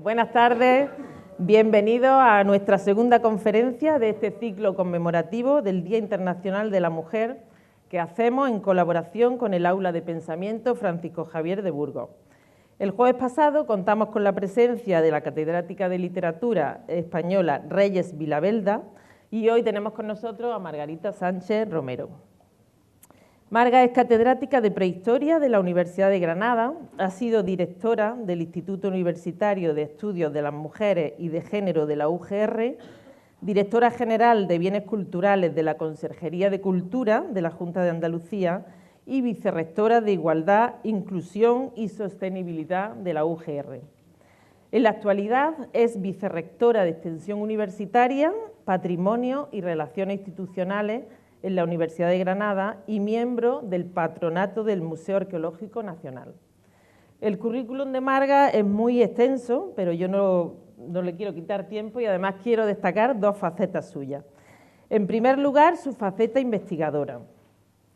Buenas tardes, bienvenidos a nuestra segunda conferencia de este ciclo conmemorativo del Día Internacional de la Mujer que hacemos en colaboración con el Aula de Pensamiento Francisco Javier de Burgos. El jueves pasado contamos con la presencia de la catedrática de Literatura española Reyes Vilabelda y hoy tenemos con nosotros a Margarita Sánchez Romero. Marga es catedrática de Prehistoria de la Universidad de Granada, ha sido directora del Instituto Universitario de Estudios de las Mujeres y de Género de la UGR, directora general de Bienes Culturales de la Conserjería de Cultura de la Junta de Andalucía y vicerrectora de Igualdad, Inclusión y Sostenibilidad de la UGR. En la actualidad es vicerrectora de Extensión Universitaria, Patrimonio y Relaciones Institucionales en la Universidad de Granada y miembro del Patronato del Museo Arqueológico Nacional. El currículum de Marga es muy extenso, pero yo no le quiero quitar tiempo y además quiero destacar dos facetas suyas. En primer lugar, su faceta investigadora.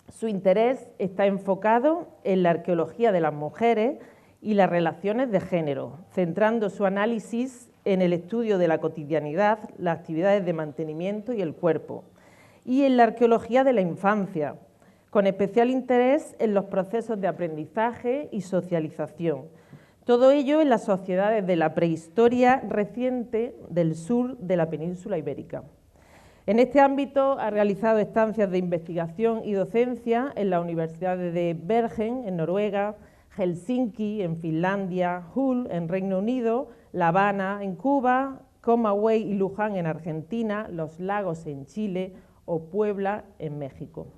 Su interés está enfocado en la arqueología de las mujeres y las relaciones de género, centrando su análisis en el estudio de la cotidianidad, las actividades de mantenimiento y el cuerpo, y en la arqueología de la infancia, con especial interés en los procesos de aprendizaje y socialización. Todo ello en las sociedades de la prehistoria reciente del sur de la península ibérica. En este ámbito ha realizado estancias de investigación y docencia en las universidades de Bergen, en Noruega, Helsinki, en Finlandia, Hull, en Reino Unido, La Habana, en Cuba, Camagüey y Luján, en Argentina, Los Lagos, en Chile, o Puebla, en México.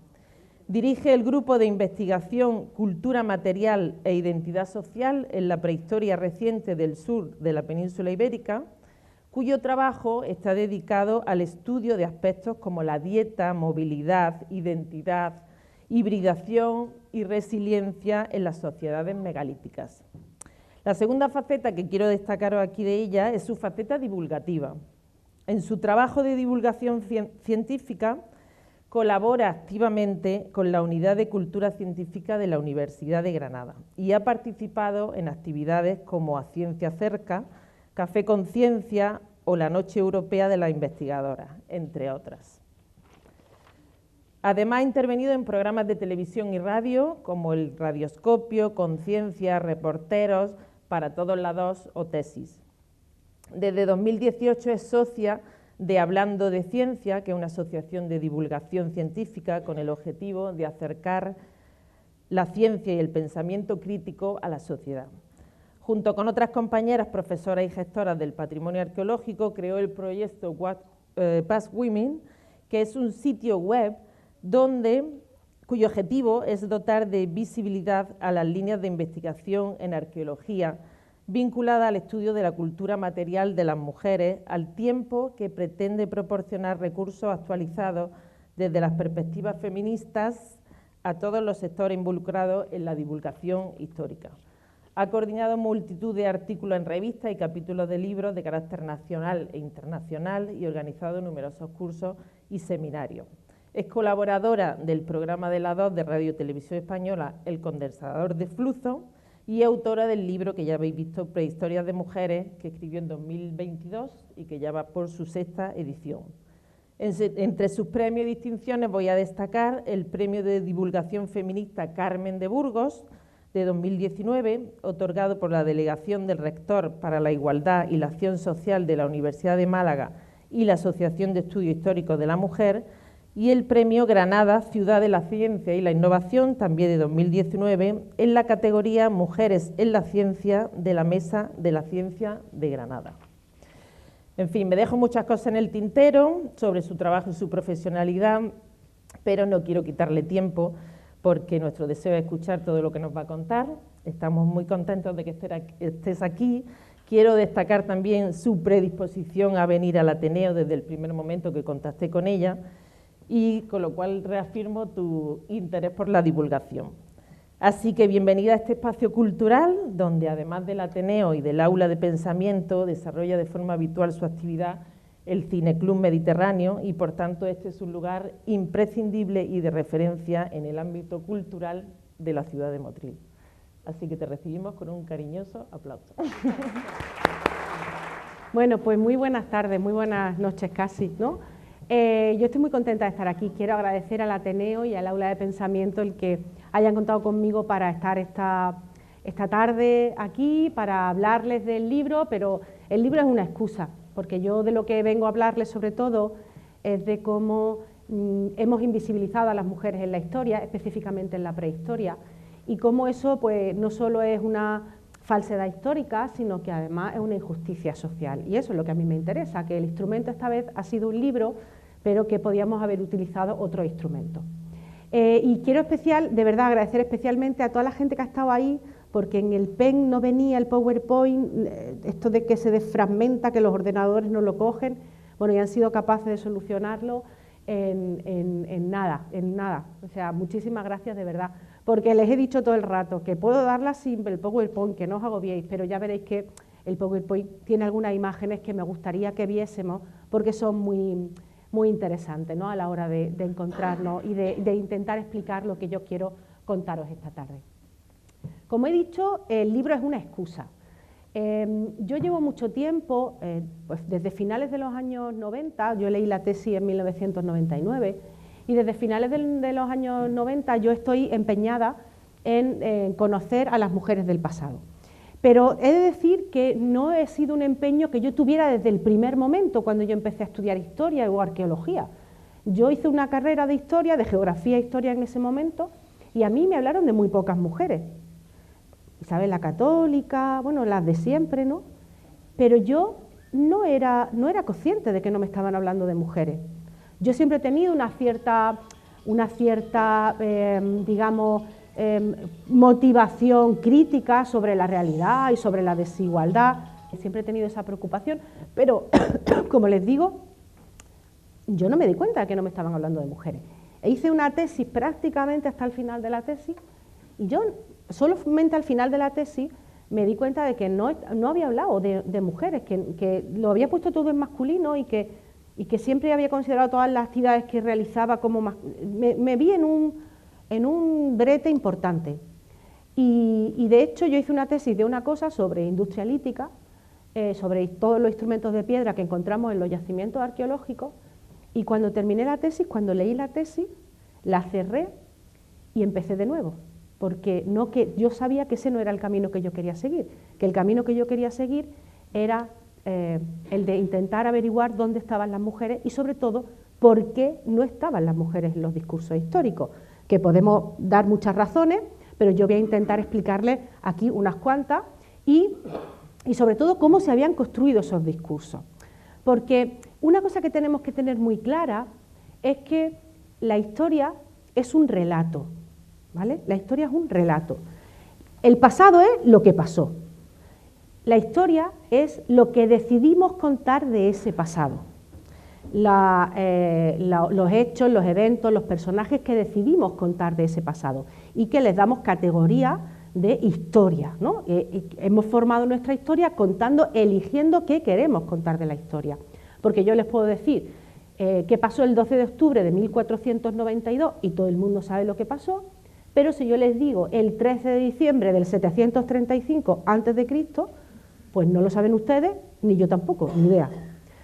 Dirige el grupo de investigación Cultura Material e Identidad Social en la prehistoria reciente del sur de la península ibérica, cuyo trabajo está dedicado al estudio de aspectos como la dieta, movilidad, identidad, hibridación y resiliencia en las sociedades megalíticas. La segunda faceta que quiero destacar aquí de ella es su faceta divulgativa. En su trabajo de divulgación científica colabora activamente con la Unidad de Cultura Científica de la Universidad de Granada y ha participado en actividades como A Ciencia Cerca, Café con Ciencia o la Noche Europea de las Investigadoras, entre otras. Además, ha intervenido en programas de televisión y radio como el Radioscopio, Conciencia, Reporteros, Para Todos Lados o Tesis. Desde 2018 es socia de Hablando de Ciencia, que es una asociación de divulgación científica con el objetivo de acercar la ciencia y el pensamiento crítico a la sociedad. Junto con otras compañeras, profesoras y gestoras del patrimonio arqueológico, creó el proyecto Past Women, que es un sitio web cuyo objetivo es dotar de visibilidad a las líneas de investigación en arqueología vinculada al estudio de la cultura material de las mujeres, al tiempo que pretende proporcionar recursos actualizados desde las perspectivas feministas a todos los sectores involucrados en la divulgación histórica. Ha coordinado multitud de artículos en revistas y capítulos de libros de carácter nacional e internacional y organizado numerosos cursos y seminarios. Es colaboradora del programa de la 2 de Radio y Televisión Española, El Condensador de Flujo, y autora del libro que ya habéis visto, Prehistorias de Mujeres, que escribió en 2022 y que ya va por su 6ª edición. Entre sus premios y distinciones voy a destacar el Premio de Divulgación Feminista Carmen de Burgos de 2019, otorgado por la Delegación del Rector para la Igualdad y la Acción Social de la Universidad de Málaga y la Asociación de Estudios Históricos de la Mujer, y el Premio Granada Ciudad de la Ciencia y la Innovación, también de 2019, en la categoría Mujeres en la Ciencia de la Mesa de la Ciencia de Granada. En fin, me dejo muchas cosas en el tintero sobre su trabajo y su profesionalidad, pero no quiero quitarle tiempo porque nuestro deseo es escuchar todo lo que nos va a contar. Estamos muy contentos de que estés aquí. Quiero destacar también su predisposición a venir al Ateneo desde el primer momento que contacté con ella, y con lo cual reafirmo tu interés por la divulgación. Así que bienvenida a este espacio cultural, donde además del Ateneo y del Aula de Pensamiento, desarrolla de forma habitual su actividad el Cineclub Mediterráneo y por tanto este es un lugar imprescindible y de referencia en el ámbito cultural de la ciudad de Motril. Así que te recibimos con un cariñoso aplauso. Bueno, pues muy buenas tardes, muy buenas noches casi, ¿no? Yo estoy muy contenta de estar aquí. Quiero agradecer al Ateneo y al Aula de Pensamiento el que hayan contado conmigo para estar esta tarde aquí, para hablarles del libro, pero el libro es una excusa, porque yo de lo que vengo a hablarles sobre todo es de cómo hemos invisibilizado a las mujeres en la historia, específicamente en la prehistoria, y cómo eso pues no solo es una falsedad histórica, sino que además es una injusticia social. Y eso es lo que a mí me interesa, que el instrumento esta vez ha sido un libro, pero que podíamos haber utilizado otro instrumento. Y quiero de verdad agradecer especialmente a toda la gente que ha estado ahí, porque en el PEN no venía el PowerPoint, esto de que se desfragmenta, que los ordenadores no lo cogen, bueno, y han sido capaces de solucionarlo en nada. O sea, muchísimas gracias de verdad, porque les he dicho todo el rato que puedo darla sin el PowerPoint, que no os agobiéis, pero ya veréis que el PowerPoint tiene algunas imágenes que me gustaría que viésemos, porque son muy interesantes, ¿no?, a la hora de encontrarnos y de intentar explicar lo que yo quiero contaros esta tarde. Como he dicho, el libro es una excusa. Yo llevo mucho tiempo, pues desde finales de los años 90, yo leí la tesis en 1999, y desde finales de los años 90 yo estoy empeñada en conocer a las mujeres del pasado. Pero he de decir que no he sido un empeño que yo tuviera desde el primer momento cuando yo empecé a estudiar historia o arqueología. Yo hice una carrera de historia, de geografía e historia en ese momento, y a mí me hablaron de muy pocas mujeres. Isabel la Católica, bueno, las de siempre, ¿no? Pero yo no era consciente de que no me estaban hablando de mujeres. Yo siempre he tenido una cierta digamos, motivación crítica sobre la realidad y sobre la desigualdad. Siempre he tenido esa preocupación, pero, como les digo, yo no me di cuenta de que no me estaban hablando de mujeres. E hice una tesis prácticamente hasta el final de la tesis, y yo solamente al final de la tesis me di cuenta de que no había hablado de mujeres, que lo había puesto todo en masculino y que siempre había considerado todas las actividades que realizaba como me vi en un brete importante. Y de hecho yo hice una tesis de una cosa sobre industria lítica, sobre todos los instrumentos de piedra que encontramos en los yacimientos arqueológicos, y cuando terminé la tesis, cuando leí la tesis, la cerré y empecé de nuevo, porque yo sabía que ese no era el camino que yo quería seguir, que el camino que yo quería seguir era el de intentar averiguar dónde estaban las mujeres y sobre todo por qué no estaban las mujeres en los discursos históricos, que podemos dar muchas razones, pero yo voy a intentar explicarles aquí unas cuantas y sobre todo cómo se habían construido esos discursos. Porque una cosa que tenemos que tener muy clara es que la historia es un relato, ¿vale? La historia es un relato. El pasado es lo que pasó. La historia es lo que decidimos contar de ese pasado. Los hechos, los eventos, los personajes que decidimos contar de ese pasado y que les damos categoría de historia, ¿no? Hemos formado nuestra historia eligiendo qué queremos contar de la historia. Porque yo les puedo decir qué pasó el 12 de octubre de 1492 y todo el mundo sabe lo que pasó, pero si yo les digo el 13 de diciembre del 735 a.C., pues no lo saben ustedes, ni yo tampoco, ni idea.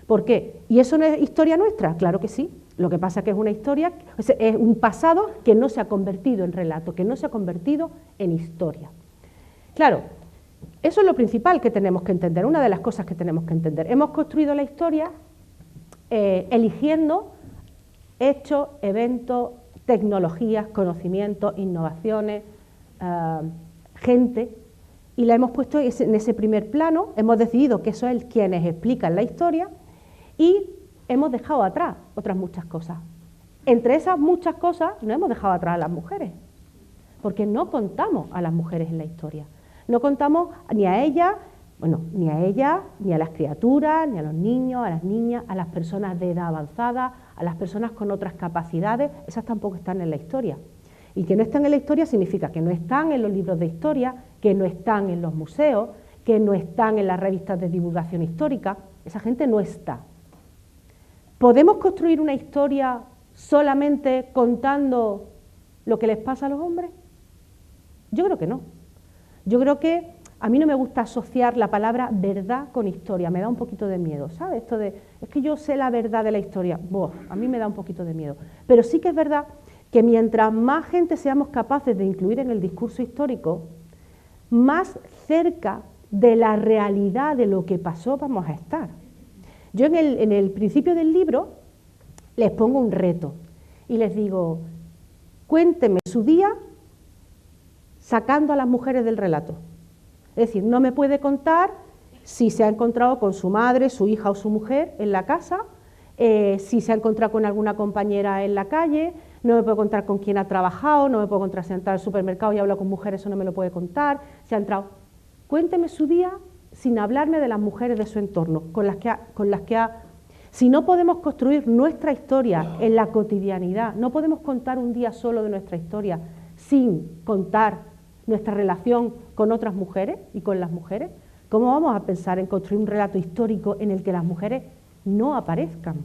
¿Por qué? ¿Y eso no es historia nuestra? Claro que sí. Lo que pasa es que es una historia, es un pasado que no se ha convertido en relato, que no se ha convertido en historia. Claro, eso es lo principal que tenemos que entender, una de las cosas que tenemos que entender. Hemos construido la historia eligiendo hechos, eventos, tecnologías, conocimientos, innovaciones, gente, y la hemos puesto en ese primer plano. Hemos decidido que eso es quienes explican la historia y hemos dejado atrás otras muchas cosas. Entre esas muchas cosas no hemos dejado atrás a las mujeres, porque no contamos a las mujeres en la historia. No contamos ni a ellas, ni a las criaturas, ni a los niños, a las niñas, a las personas de edad avanzada, a las personas con otras capacidades, esas tampoco están en la historia. Y que no están en la historia significa que no están en los libros de historia, que no están en los museos, que no están en las revistas de divulgación histórica. Esa gente no está. ¿Podemos construir una historia solamente contando lo que les pasa a los hombres? Yo creo que no. Yo creo que a mí no me gusta asociar la palabra verdad con historia, me da un poquito de miedo, ¿sabes? Esto de, es que yo sé la verdad de la historia, a mí me da un poquito de miedo. Pero sí que es verdad que mientras más gente seamos capaces de incluir en el discurso histórico, más cerca de la realidad de lo que pasó vamos a estar. Yo en el principio del libro les pongo un reto y les digo, cuénteme su día sacando a las mujeres del relato. Es decir, no me puede contar si se ha encontrado con su madre, su hija o su mujer en la casa, si se ha encontrado con alguna compañera en la calle, no me puede contar con quién ha trabajado, no me puede contar si ha entrado al supermercado y ha hablado con mujeres, eso no me lo puede contar, si ha entrado. Cuénteme su día sin hablarme de las mujeres de su entorno, con las que ha... Si no podemos construir nuestra historia en la cotidianidad, no podemos contar un día solo de nuestra historia sin contar nuestra relación con otras mujeres y con las mujeres, ¿cómo vamos a pensar en construir un relato histórico en el que las mujeres no aparezcan?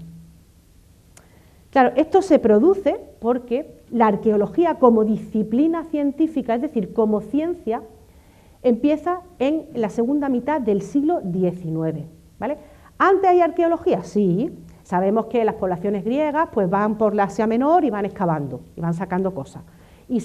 Claro, esto se produce porque la arqueología como disciplina científica, es decir, como ciencia, empieza en la segunda mitad del siglo XIX, ¿vale? ¿Antes hay arqueología? Sí, sabemos que las poblaciones griegas pues van por la Asia Menor y van excavando y van sacando cosas. Y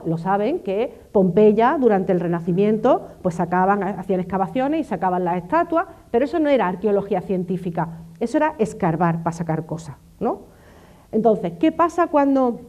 lo saben, que Pompeya durante el Renacimiento pues hacían excavaciones y sacaban las estatuas, pero eso no era arqueología científica, eso era escarbar para sacar cosas, ¿no? Entonces, ¿qué pasa cuando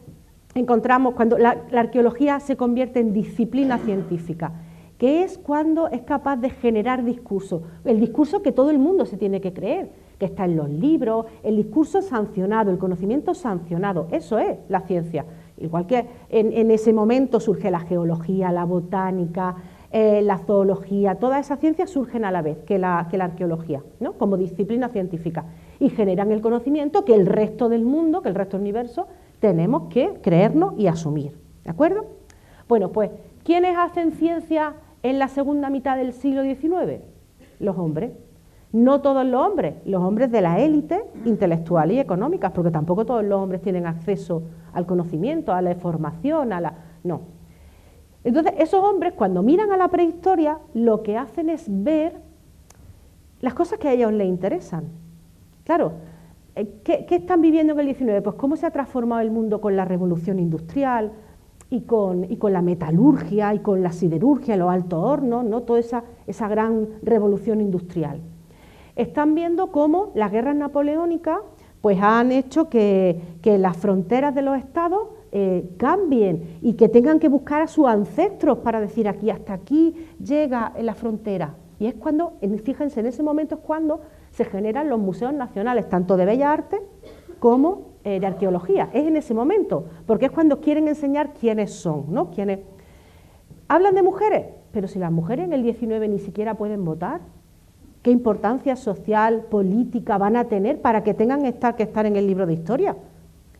la arqueología se convierte en disciplina científica? Que es cuando es capaz de generar discurso, el discurso que todo el mundo se tiene que creer, que está en los libros, el discurso sancionado, el conocimiento sancionado, eso es la ciencia. Igual que en ese momento surge la geología, la botánica, la zoología, todas esas ciencias surgen a la vez que la arqueología, ¿no? Como disciplina científica, y generan el conocimiento que el resto del mundo, que el resto del universo, tenemos que creernos y asumir, ¿de acuerdo? Bueno, pues, ¿quiénes hacen ciencia en la segunda mitad del siglo XIX? Los hombres. No todos los hombres de la élite intelectual y económica, porque tampoco todos los hombres tienen acceso al conocimiento, a la formación, no. Entonces, esos hombres, cuando miran a la prehistoria, lo que hacen es ver las cosas que a ellos les interesan. Claro, ¿qué están viviendo en el XIX? Pues cómo se ha transformado el mundo con la revolución industrial y con la metalurgia y con la siderurgia, los altos hornos, ¿no? Toda esa gran revolución industrial. Están viendo cómo las guerras napoleónicas pues han hecho que las fronteras de los estados cambien y que tengan que buscar a sus ancestros para decir aquí, hasta aquí llega la frontera. Y es cuando, fíjense, en ese momento es cuando se generan los museos nacionales, tanto de Bellas Artes como de arqueología. Es en ese momento, porque es cuando quieren enseñar quiénes son, ¿no? Hablan de mujeres, pero si las mujeres en el 19 ni siquiera pueden votar, ¿qué importancia social, política van a tener para que tengan que estar en el libro de historia?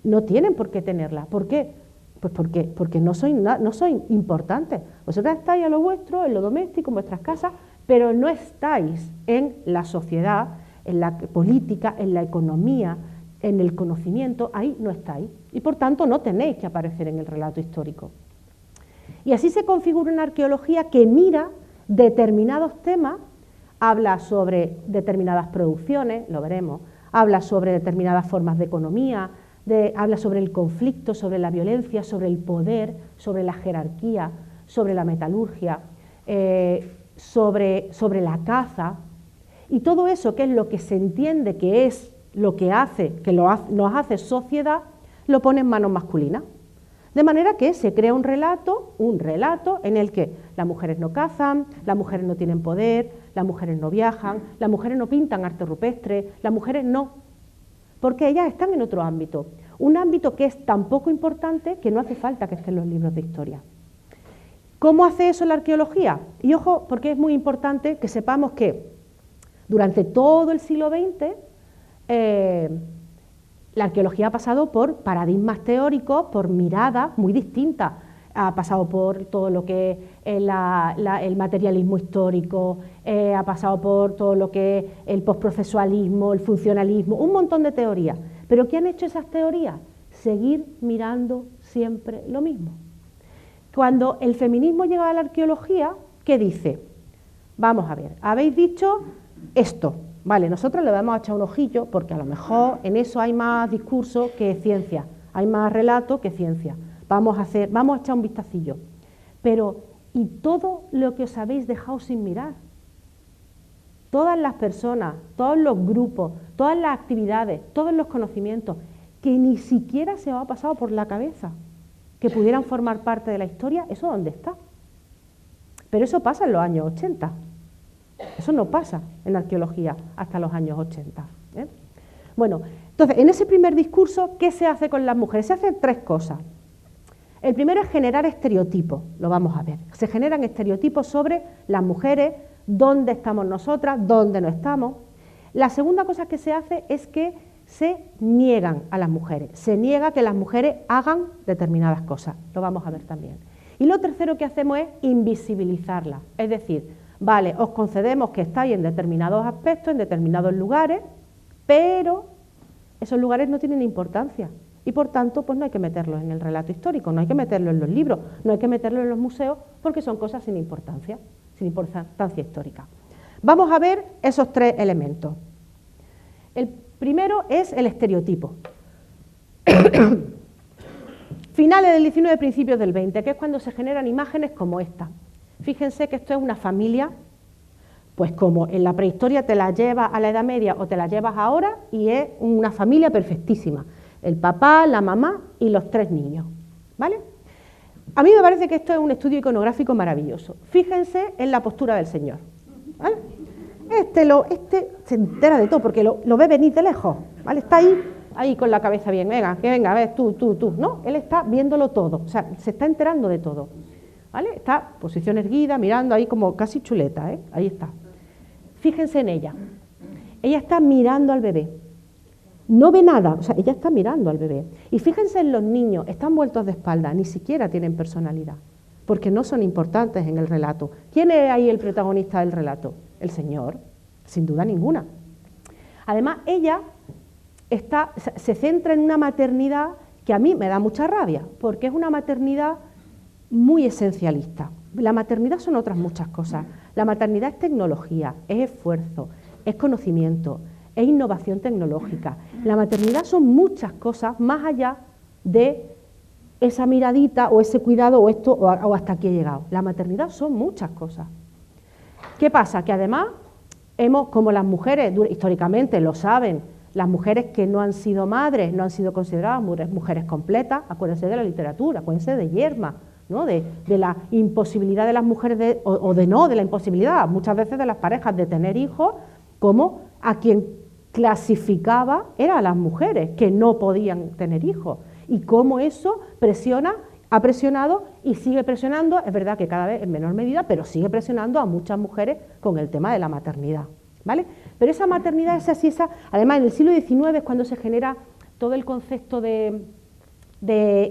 No tienen por qué tenerla. ¿Por qué? Pues porque no sois importantes. Vosotras estáis a lo vuestro, en lo doméstico, en vuestras casas, pero no estáis en la sociedad, en la política, en la economía, en el conocimiento, ahí no estáis. Y por tanto no tenéis que aparecer en el relato histórico. Y así se configura una arqueología que mira determinados temas, habla sobre determinadas producciones, lo veremos, habla sobre determinadas formas de economía, habla sobre el conflicto, sobre la violencia, sobre el poder, sobre la jerarquía, sobre la metalurgia, sobre la caza, y todo eso que es lo que se entiende que es lo que hace, nos hace sociedad, lo pone en manos masculinas. De manera que se crea un relato en el que las mujeres no cazan, las mujeres no tienen poder, las mujeres no viajan, las mujeres no pintan arte rupestre, las mujeres no, porque ellas están en otro ámbito, un ámbito que es tan poco importante que no hace falta que estén en los libros de historia. ¿Cómo hace eso la arqueología? Y ojo, porque es muy importante que sepamos que durante todo el siglo XX la arqueología ha pasado por paradigmas teóricos, por miradas muy distintas. Ha pasado por todo lo que es el materialismo histórico, ha pasado por todo lo que es el postprocesualismo, el funcionalismo, un montón de teorías. ¿Pero qué han hecho esas teorías? Seguir mirando siempre lo mismo. Cuando el feminismo llega a la arqueología, ¿qué dice? Vamos a ver, habéis dicho esto, vale, nosotros le vamos a echar un ojillo porque a lo mejor en eso hay más discurso que ciencia, hay más relato que ciencia. Vamos a echar un vistacillo. Pero, ¿y todo lo que os habéis dejado sin mirar? Todas las personas, todos los grupos, todas las actividades, todos los conocimientos que ni siquiera se os ha pasado por la cabeza, que pudieran formar parte de la historia, ¿eso dónde está? Pero eso pasa en los años 80. Eso no pasa en arqueología hasta los años 80. Bueno, entonces, en ese primer discurso, ¿qué se hace con las mujeres? Se hacen tres cosas. El primero es generar estereotipos, lo vamos a ver. Se generan estereotipos sobre las mujeres, dónde estamos nosotras, dónde no estamos. La segunda cosa que se hace es que se niegan a las mujeres, se niega que las mujeres hagan determinadas cosas, lo vamos a ver también. Y lo tercero que hacemos es invisibilizarlas, es decir, vale, os concedemos que estáis en determinados aspectos, en determinados lugares, pero esos lugares no tienen importancia y por tanto pues no hay que meterlos en el relato histórico, no hay que meterlos en los libros, no hay que meterlos en los museos porque son cosas sin importancia histórica. Vamos a ver esos tres elementos. El primero es el estereotipo. Finales del 19, principios del 20, que es cuando se generan imágenes como esta. Fíjense que esto es una familia, pues como en la prehistoria te la llevas a la Edad Media o te la llevas ahora y es una familia perfectísima. El papá, la mamá y los tres niños, ¿vale? A mí me parece que esto es un estudio iconográfico maravilloso. Fíjense en la postura del Señor, ¿vale? Este se entera de todo porque lo ve venir de lejos, ¿vale? Está ahí con la cabeza bien, venga, a ver, tú, no, él está viéndolo todo, o sea, se está enterando de todo, ¿vale? Está posición erguida, mirando ahí como casi chuleta, ¿eh? Ahí está. Fíjense en ella está mirando al bebé, no ve nada, o sea, ella está mirando al bebé. Y fíjense en los niños, están vueltos de espalda, ni siquiera tienen personalidad, porque no son importantes en el relato. ¿Quién es ahí el protagonista del relato? El Señor, sin duda ninguna. Además, ella se centra en una maternidad que a mí me da mucha rabia, porque es una maternidad muy esencialista. La maternidad son otras muchas cosas. La maternidad es tecnología, es esfuerzo, es conocimiento, es innovación tecnológica. La maternidad son muchas cosas más allá de esa miradita o ese cuidado o esto o hasta aquí he llegado. La maternidad son muchas cosas. ¿Qué pasa? Que además como las mujeres, históricamente lo saben, las mujeres que no han sido madres, no han sido consideradas mujeres completas, acuérdense de la literatura, acuérdense de Yerma, ¿no? de la imposibilidad de las mujeres, de la imposibilidad, muchas veces de las parejas de tener hijos, como a quien clasificaba era a las mujeres que no podían tener hijos, y cómo eso ha presionado y sigue presionando, es verdad que cada vez en menor medida, pero sigue presionando a muchas mujeres con el tema de la maternidad, ¿vale? Pero esa maternidad es así, además en el siglo XIX es cuando se genera todo el concepto de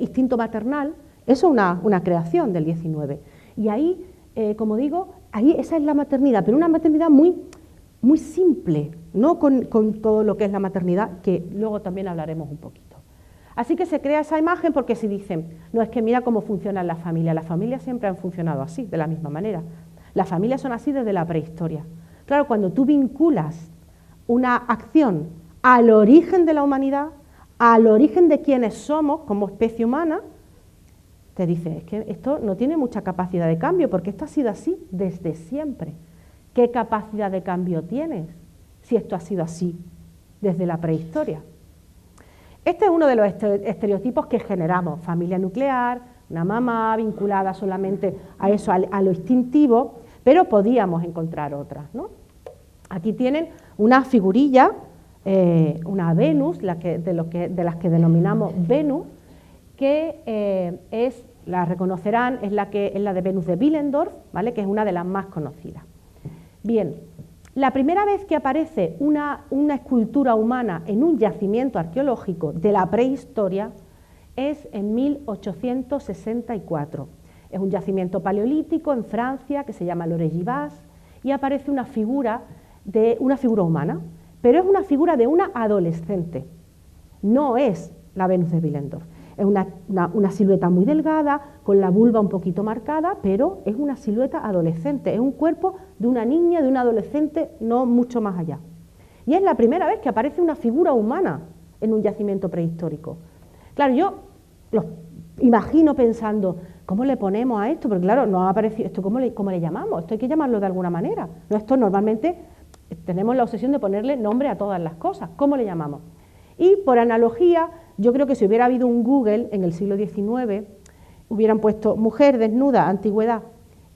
instinto maternal, eso es una creación del XIX, y ahí, como digo, ahí esa es la maternidad, pero una maternidad muy, muy simple, no con todo lo que es la maternidad, que luego también hablaremos un poquito. Así que se crea esa imagen porque si dicen, no, es que mira cómo funcionan las familias siempre han funcionado así, de la misma manera. Las familias son así desde la prehistoria. Claro, cuando tú vinculas una acción al origen de la humanidad, al origen de quienes somos como especie humana, te dice, es que esto no tiene mucha capacidad de cambio, porque esto ha sido así desde siempre. ¿Qué capacidad de cambio tienes si esto ha sido así desde la prehistoria? Este es uno de los estereotipos que generamos, familia nuclear, una mamá vinculada solamente a eso, a lo instintivo, pero podíamos encontrar otras, ¿no? Aquí tienen una figurilla, una Venus, de las que denominamos Venus, que la reconocerán, es la de Venus de Willendorf, ¿vale? Que es una de las más conocidas. Bien, la primera vez que aparece una escultura humana en un yacimiento arqueológico de la prehistoria es en 1864. Es un yacimiento paleolítico en Francia que se llama Lorey-Givas y aparece una figura humana, pero es una figura de una adolescente, no es la Venus de Willendorf. Es una silueta muy delgada, con la vulva un poquito marcada, pero es una silueta adolescente, es un cuerpo de una niña, de un adolescente, no mucho más allá. Y es la primera vez que aparece una figura humana en un yacimiento prehistórico. Claro, yo los imagino pensando, ¿cómo le ponemos a esto? Porque claro, no ha aparecido, ¿esto cómo le llamamos? Esto hay que llamarlo de alguna manera. No, esto normalmente tenemos la obsesión de ponerle nombre a todas las cosas. ¿Cómo le llamamos? Y por analogía, yo creo que si hubiera habido un Google en el siglo XIX, hubieran puesto mujer desnuda, antigüedad,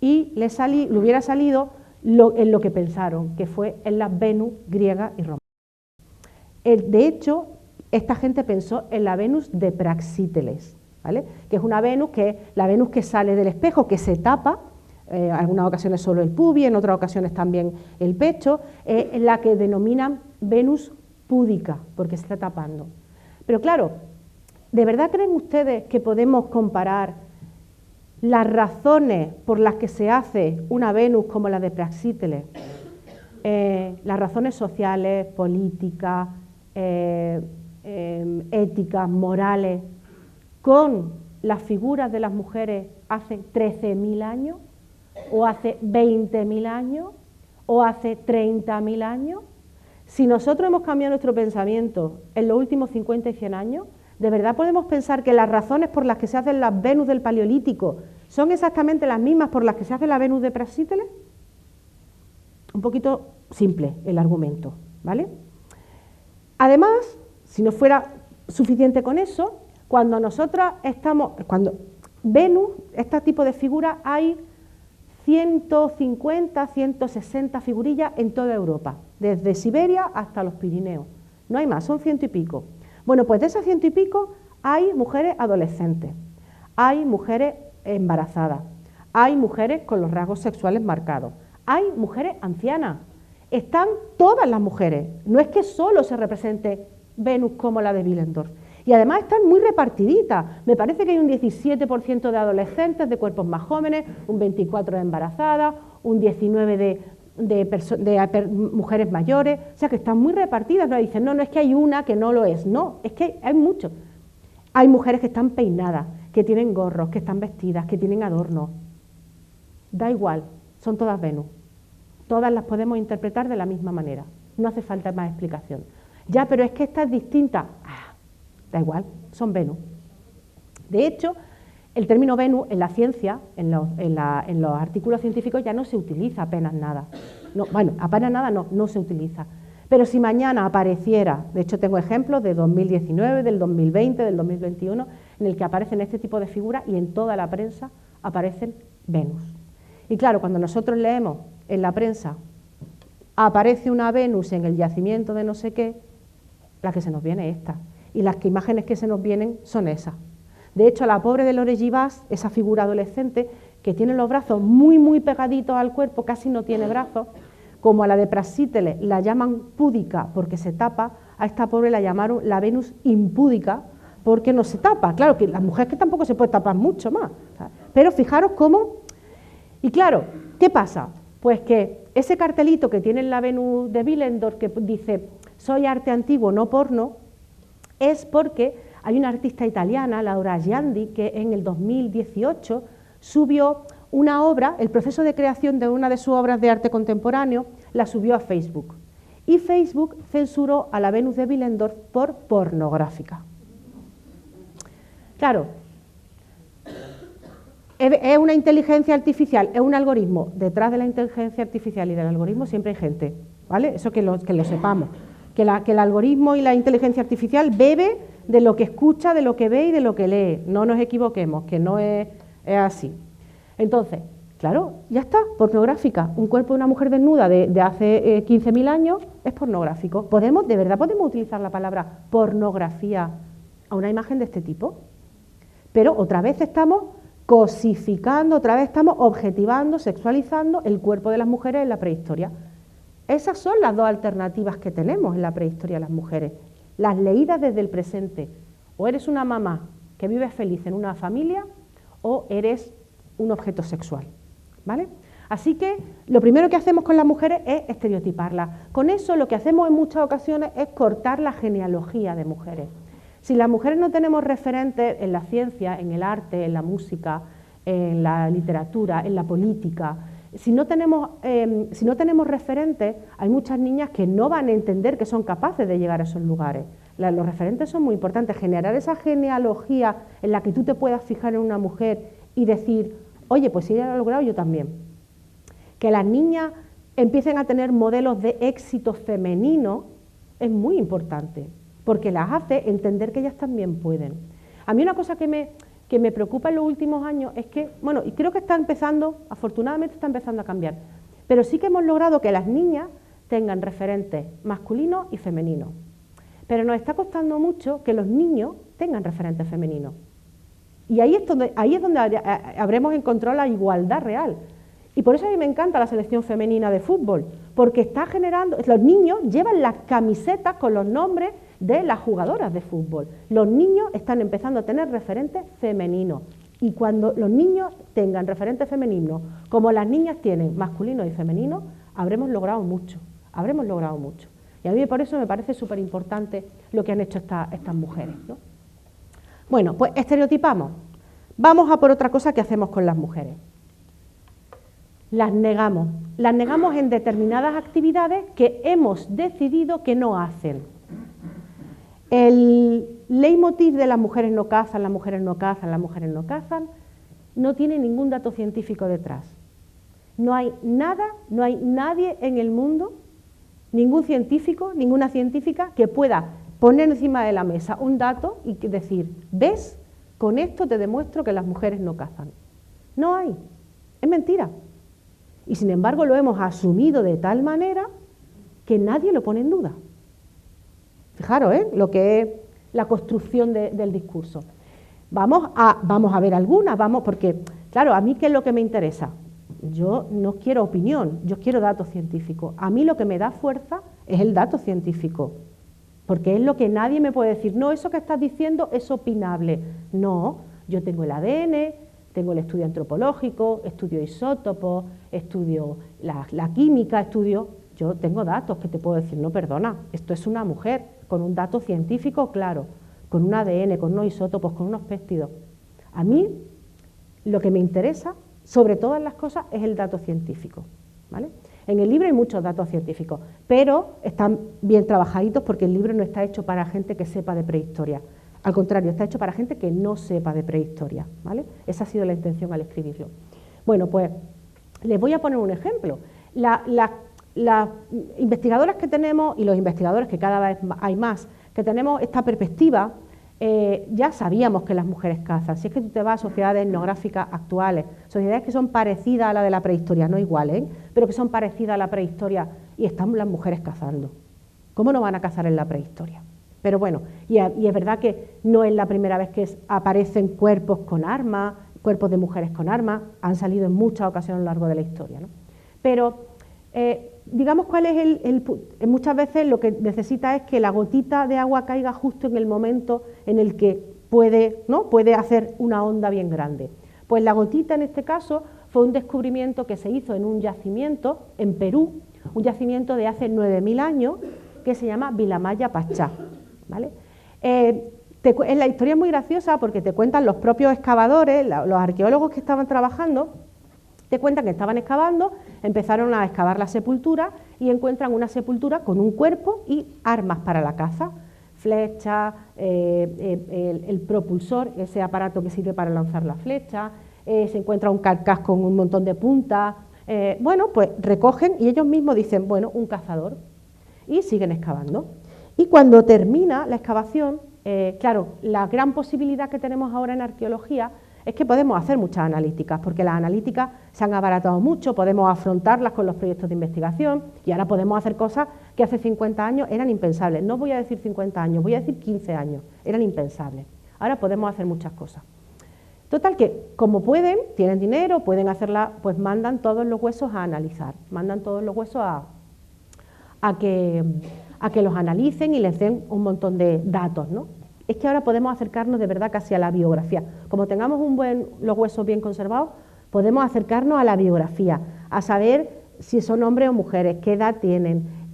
y le hubiera salido en lo que pensaron, que fue en las Venus griegas y romanas. De hecho, esta gente pensó en la Venus de Praxíteles, ¿vale? Que es una Venus la Venus que sale del espejo, que se tapa, en algunas ocasiones solo el pubis, en otras ocasiones también el pecho, en la que denominan Venus púdica, porque se está tapando. Pero claro, ¿de verdad creen ustedes que podemos comparar las razones por las que se hace una Venus como la de Praxíteles? Las razones sociales, políticas, éticas, morales, con las figuras de las mujeres hace 13.000 años, o hace 20.000 años, o hace 30.000 años. Si nosotros hemos cambiado nuestro pensamiento en los últimos 50 y 100 años, ¿de verdad podemos pensar que las razones por las que se hacen las Venus del Paleolítico son exactamente las mismas por las que se hace la Venus de Praxíteles? Un poquito simple el argumento, ¿vale? Además, si no fuera suficiente con eso, cuando Venus, este tipo de figuras, hay 150, 160 figurillas en toda Europa, desde Siberia hasta los Pirineos. No hay más, son 100 y pico. Bueno, pues de esas 100 y pico hay mujeres adolescentes, hay mujeres embarazadas, hay mujeres con los rasgos sexuales marcados, hay mujeres ancianas. Están todas las mujeres, no es que solo se represente Venus como la de Willendorf. Y además están muy repartiditas. Me parece que hay un 17% de adolescentes, de cuerpos más jóvenes, un 24% de embarazadas, un 19% de mujeres mayores. O sea que están muy repartidas. No dicen, no es que hay una que no lo es. No, es que hay muchos. Hay mujeres que están peinadas, que tienen gorros, que están vestidas, que tienen adornos. Da igual, son todas Venus. Todas las podemos interpretar de la misma manera. No hace falta más explicación. Ya, pero es que esta es distinta. Da igual, son Venus. De hecho, el término Venus en la ciencia, en los artículos científicos ya no se utiliza apenas nada. No, bueno, apenas nada no se utiliza. Pero si mañana apareciera, de hecho tengo ejemplos de 2019, del 2020, del 2021, en el que aparecen este tipo de figuras y en toda la prensa aparecen Venus. Y claro, cuando nosotros leemos en la prensa, aparece una Venus en el yacimiento de no sé qué, la que se nos viene es esta. Y las imágenes que se nos vienen son esas. De hecho, a la pobre de Lore Givas, esa figura adolescente, que tiene los brazos muy, muy pegaditos al cuerpo, casi no tiene brazos, como a la de Praxíteles la llaman púdica porque se tapa, a esta pobre la llamaron la Venus impúdica porque no se tapa. Claro, que la mujer que tampoco se puede tapar mucho más. Pero fijaros cómo... Y claro, ¿qué pasa? Pues que ese cartelito que tiene en la Venus de Willendorf que dice «Soy arte antiguo, no porno», es porque hay una artista italiana, Laura Giandi, que en el 2018 subió una obra, el proceso de creación de una de sus obras de arte contemporáneo, la subió a Facebook. Y Facebook censuró a la Venus de Willendorf por pornográfica. Claro, es una inteligencia artificial, es un algoritmo. Detrás de la inteligencia artificial y del algoritmo siempre hay gente, ¿vale? Eso que lo sepamos. Que el algoritmo y la inteligencia artificial bebe de lo que escucha, de lo que ve y de lo que lee. No nos equivoquemos, que no es así. Entonces, claro, ya está, pornográfica. Un cuerpo de una mujer desnuda de hace 15.000 años es pornográfico. ¿De verdad podemos utilizar la palabra pornografía a una imagen de este tipo? Pero otra vez estamos cosificando, otra vez estamos objetivando, sexualizando el cuerpo de las mujeres en la prehistoria. Esas son las dos alternativas que tenemos en la prehistoria de las mujeres, las leídas desde el presente. O eres una mamá que vive feliz en una familia o eres un objeto sexual, ¿vale? Así que lo primero que hacemos con las mujeres es estereotiparlas. Con eso lo que hacemos en muchas ocasiones es cortar la genealogía de mujeres. Si las mujeres no tenemos referentes en la ciencia, en el arte, en la música, en la literatura, en la política, si no tenemos referentes, hay muchas niñas que no van a entender que son capaces de llegar a esos lugares. Los referentes son muy importantes, generar esa genealogía en la que tú te puedas fijar en una mujer y decir, oye, pues si ella lo ha logrado, yo también. Que las niñas empiecen a tener modelos de éxito femenino es muy importante, porque las hace entender que ellas también pueden. A mí una cosa que me preocupa en los últimos años es que, bueno, y creo que está empezando, afortunadamente está empezando a cambiar, pero sí que hemos logrado que las niñas tengan referentes masculinos y femeninos. Pero nos está costando mucho que los niños tengan referentes femeninos. Y ahí es donde habremos encontrado la igualdad real. Y por eso a mí me encanta la selección femenina de fútbol, porque está generando, los niños llevan las camisetas con los nombres de las jugadoras de fútbol. Los niños están empezando a tener referentes femeninos. Y cuando los niños tengan referentes femeninos, como las niñas tienen masculinos y femeninos, habremos logrado mucho, habremos logrado mucho. Y a mí por eso me parece súper importante lo que han hecho estas mujeres, ¿no? Bueno, pues estereotipamos. Vamos a por otra cosa que hacemos con las mujeres. Las negamos en determinadas actividades que hemos decidido que no hacen. El leitmotiv de las mujeres no cazan, las mujeres no cazan, las mujeres no cazan, no tiene ningún dato científico detrás. No hay nada, no hay nadie en el mundo, ningún científico, ninguna científica que pueda poner encima de la mesa un dato y decir, ¿ves? Con esto te demuestro que las mujeres no cazan. No hay, es mentira. Y sin embargo lo hemos asumido de tal manera que nadie lo pone en duda. Fijaros, lo que es la construcción del discurso. Vamos a ver algunas, porque, claro, a mí ¿qué es lo que me interesa? Yo no quiero opinión, yo quiero datos científicos. A mí lo que me da fuerza es el dato científico, porque es lo que nadie me puede decir, no, eso que estás diciendo es opinable. No, yo tengo el ADN, tengo el estudio antropológico, estudio isótopos, estudio la química, yo tengo datos que te puedo decir, no, perdona, esto es una mujer con un dato científico claro, con un ADN, con unos isótopos, con unos péptidos. A mí lo que me interesa, sobre todas las cosas, es el dato científico, ¿vale? En el libro hay muchos datos científicos, pero están bien trabajaditos porque el libro no está hecho para gente que sepa de prehistoria. Al contrario, está hecho para gente que no sepa de prehistoria, ¿vale? Esa ha sido la intención al escribirlo. Bueno, pues les voy a poner un ejemplo. Las investigadoras que tenemos y los investigadores que cada vez hay más, que tenemos esta perspectiva, ya sabíamos que las mujeres cazan. Si es que tú te vas a sociedades etnográficas actuales, sociedades que son parecidas a la de la prehistoria, no iguales, pero que son parecidas a la prehistoria, y están las mujeres cazando. ¿Cómo no van a cazar en la prehistoria? Pero bueno, y es verdad que no es la primera vez que aparecen cuerpos con armas, cuerpos de mujeres con armas, han salido en muchas ocasiones a lo largo de la historia, ¿no? Pero digamos cuál es muchas veces lo que necesita es que la gotita de agua caiga justo en el momento en el que puede hacer una onda bien grande. Pues la gotita en este caso fue un descubrimiento que se hizo en un yacimiento en Perú, un yacimiento de hace 9.000 años que se llama Vilamaya Pachá, ¿vale? La historia es muy graciosa porque te cuentan los propios excavadores, los arqueólogos que estaban trabajando, te cuentan que estaban excavando, empezaron a excavar la sepultura y encuentran una sepultura con un cuerpo y armas para la caza, flechas, el propulsor, ese aparato que sirve para lanzar la flecha, se encuentra un carcaj con un montón de puntas, bueno, pues recogen y ellos mismos dicen, bueno, un cazador, y siguen excavando. Y cuando termina la excavación, claro, la gran posibilidad que tenemos ahora en arqueología es que podemos hacer muchas analíticas, porque las analíticas se han abaratado mucho, podemos afrontarlas con los proyectos de investigación y ahora podemos hacer cosas que hace 50 años eran impensables. No voy a decir 50 años, voy a decir 15 años, eran impensables. Ahora podemos hacer muchas cosas. Total que, como pueden, tienen dinero, pueden hacerla, pues mandan todos los huesos a analizar, mandan todos los huesos a que los analicen y les den un montón de datos, ¿no? Es que ahora podemos acercarnos de verdad casi a la biografía. Como tengamos los huesos bien conservados, podemos acercarnos a la biografía, a saber si son hombres o mujeres, qué edad tienen,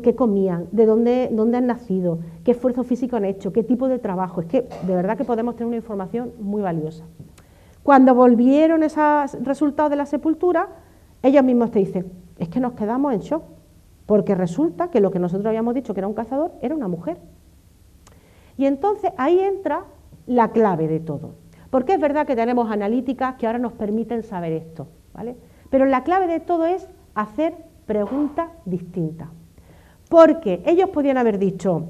qué comían, dónde han nacido, qué esfuerzo físico han hecho, qué tipo de trabajo. Es que de verdad que podemos tener una información muy valiosa. Cuando volvieron esos resultados de la sepultura, ellos mismos te dicen, es que nos quedamos en shock, porque resulta que lo que nosotros habíamos dicho que era un cazador era una mujer. Y entonces ahí entra la clave de todo, porque es verdad que tenemos analíticas que ahora nos permiten saber esto, ¿vale? Pero la clave de todo es hacer preguntas distintas, porque ellos podían haber dicho,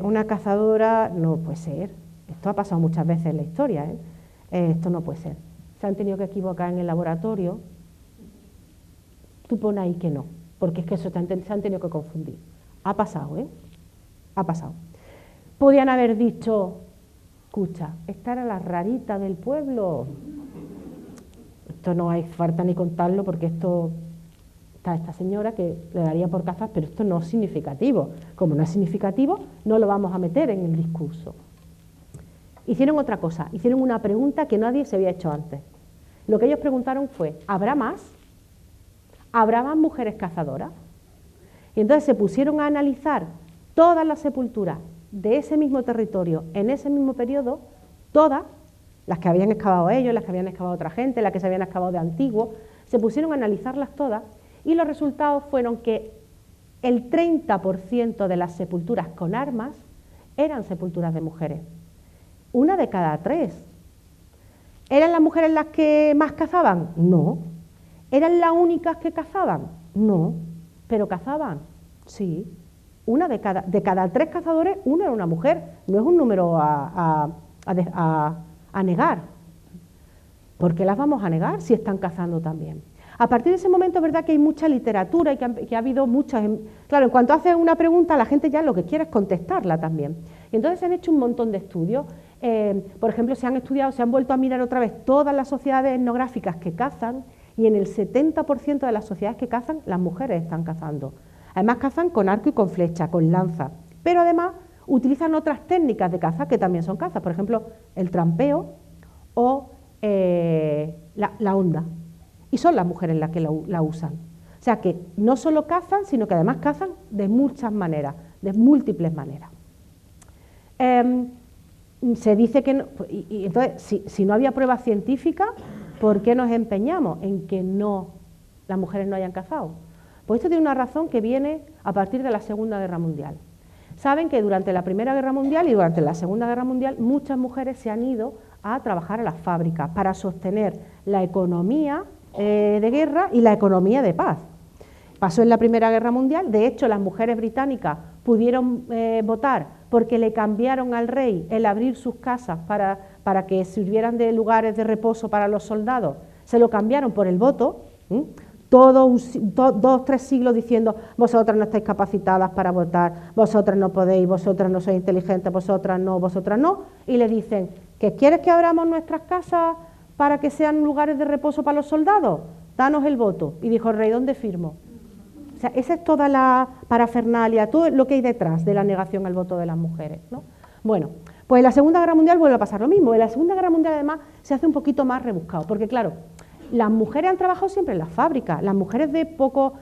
una cazadora no puede ser, esto ha pasado muchas veces en la historia, esto no puede ser, se han tenido que equivocar en el laboratorio, tú pones ahí que no, porque es que eso se han tenido que confundir, ha pasado, ha pasado. Podían haber dicho, escucha, esta era la rarita del pueblo, esto no hay falta ni contarlo porque esto está esta señora que le daría por cazar, pero esto no es significativo. Como no es significativo, no lo vamos a meter en el discurso. Hicieron otra cosa, hicieron una pregunta que nadie se había hecho antes. Lo que ellos preguntaron fue, ¿habrá más? ¿Habrá más mujeres cazadoras? Y entonces se pusieron a analizar todas las sepulturas de ese mismo territorio, en ese mismo periodo, todas, las que habían excavado ellos, las que habían excavado otra gente, las que se habían excavado de antiguo, se pusieron a analizarlas todas y los resultados fueron que el 30% de las sepulturas con armas eran sepulturas de mujeres. 1 de cada 3. ¿Eran las mujeres las que más cazaban? No. ¿Eran las únicas que cazaban? No. ¿Pero cazaban? Sí. 1 de cada 3 cazadores, 1 era una mujer. No es un número a negar. ¿Por qué las vamos a negar si están cazando también? A partir de ese momento es verdad que hay mucha literatura y que ha habido muchas... Claro, en cuanto haces una pregunta, la gente ya lo que quiere es contestarla también. Y entonces se han hecho un montón de estudios. Por ejemplo, se han vuelto a mirar otra vez todas las sociedades etnográficas que cazan y en el 70% de las sociedades que cazan, las mujeres están cazando. Además cazan con arco y con flecha, con lanza, pero además utilizan otras técnicas de caza que también son cazas, por ejemplo, el trampeo o la honda. Y son las mujeres las que la usan. O sea que no solo cazan, sino que además cazan de muchas maneras, de múltiples maneras. Se dice que no, y entonces, si no había pruebas científicas, ¿por qué nos empeñamos en que las mujeres no hayan cazado? Pues esto tiene una razón que viene a partir de la Segunda Guerra Mundial. Saben que durante la Primera Guerra Mundial y durante la Segunda Guerra Mundial muchas mujeres se han ido a trabajar a las fábricas para sostener la economía de guerra y la economía de paz. Pasó en la Primera Guerra Mundial, de hecho las mujeres británicas pudieron votar porque le cambiaron al rey el abrir sus casas para que sirvieran de lugares de reposo para los soldados, se lo cambiaron por el voto, todos 2-3 siglos diciendo vosotras no estáis capacitadas para votar, vosotras no podéis, vosotras no sois inteligentes, vosotras no, y le dicen, ¿que quieres que abramos nuestras casas para que sean lugares de reposo para los soldados? Danos el voto. Y dijo el rey, ¿dónde firmo? O sea, esa es toda la parafernalia, todo lo que hay detrás de la negación al voto de las mujeres, ¿no? Bueno, pues en la Segunda Guerra Mundial vuelve a pasar lo mismo. En la Segunda Guerra Mundial además se hace un poquito más rebuscado, porque claro, las mujeres han trabajado siempre en las fábricas, las mujeres de poco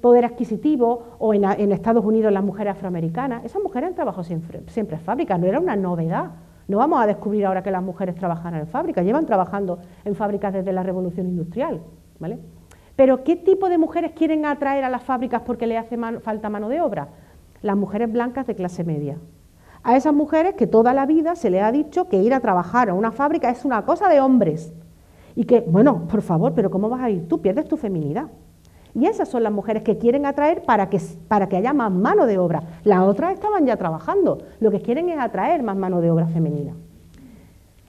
poder adquisitivo, o en Estados Unidos las mujeres afroamericanas, esas mujeres han trabajado siempre en fábricas, no era una novedad. No vamos a descubrir ahora que las mujeres trabajan en fábricas, llevan trabajando en fábricas desde la Revolución Industrial, ¿vale? Pero ¿qué tipo de mujeres quieren atraer a las fábricas porque les hace falta mano de obra? Las mujeres blancas de clase media. A esas mujeres que toda la vida se les ha dicho que ir a trabajar a una fábrica es una cosa de hombres. Y que, bueno, por favor, pero ¿cómo vas a ir tú? Pierdes tu feminidad. Y esas son las mujeres que quieren atraer para que haya más mano de obra. Las otras estaban ya trabajando, lo que quieren es atraer más mano de obra femenina.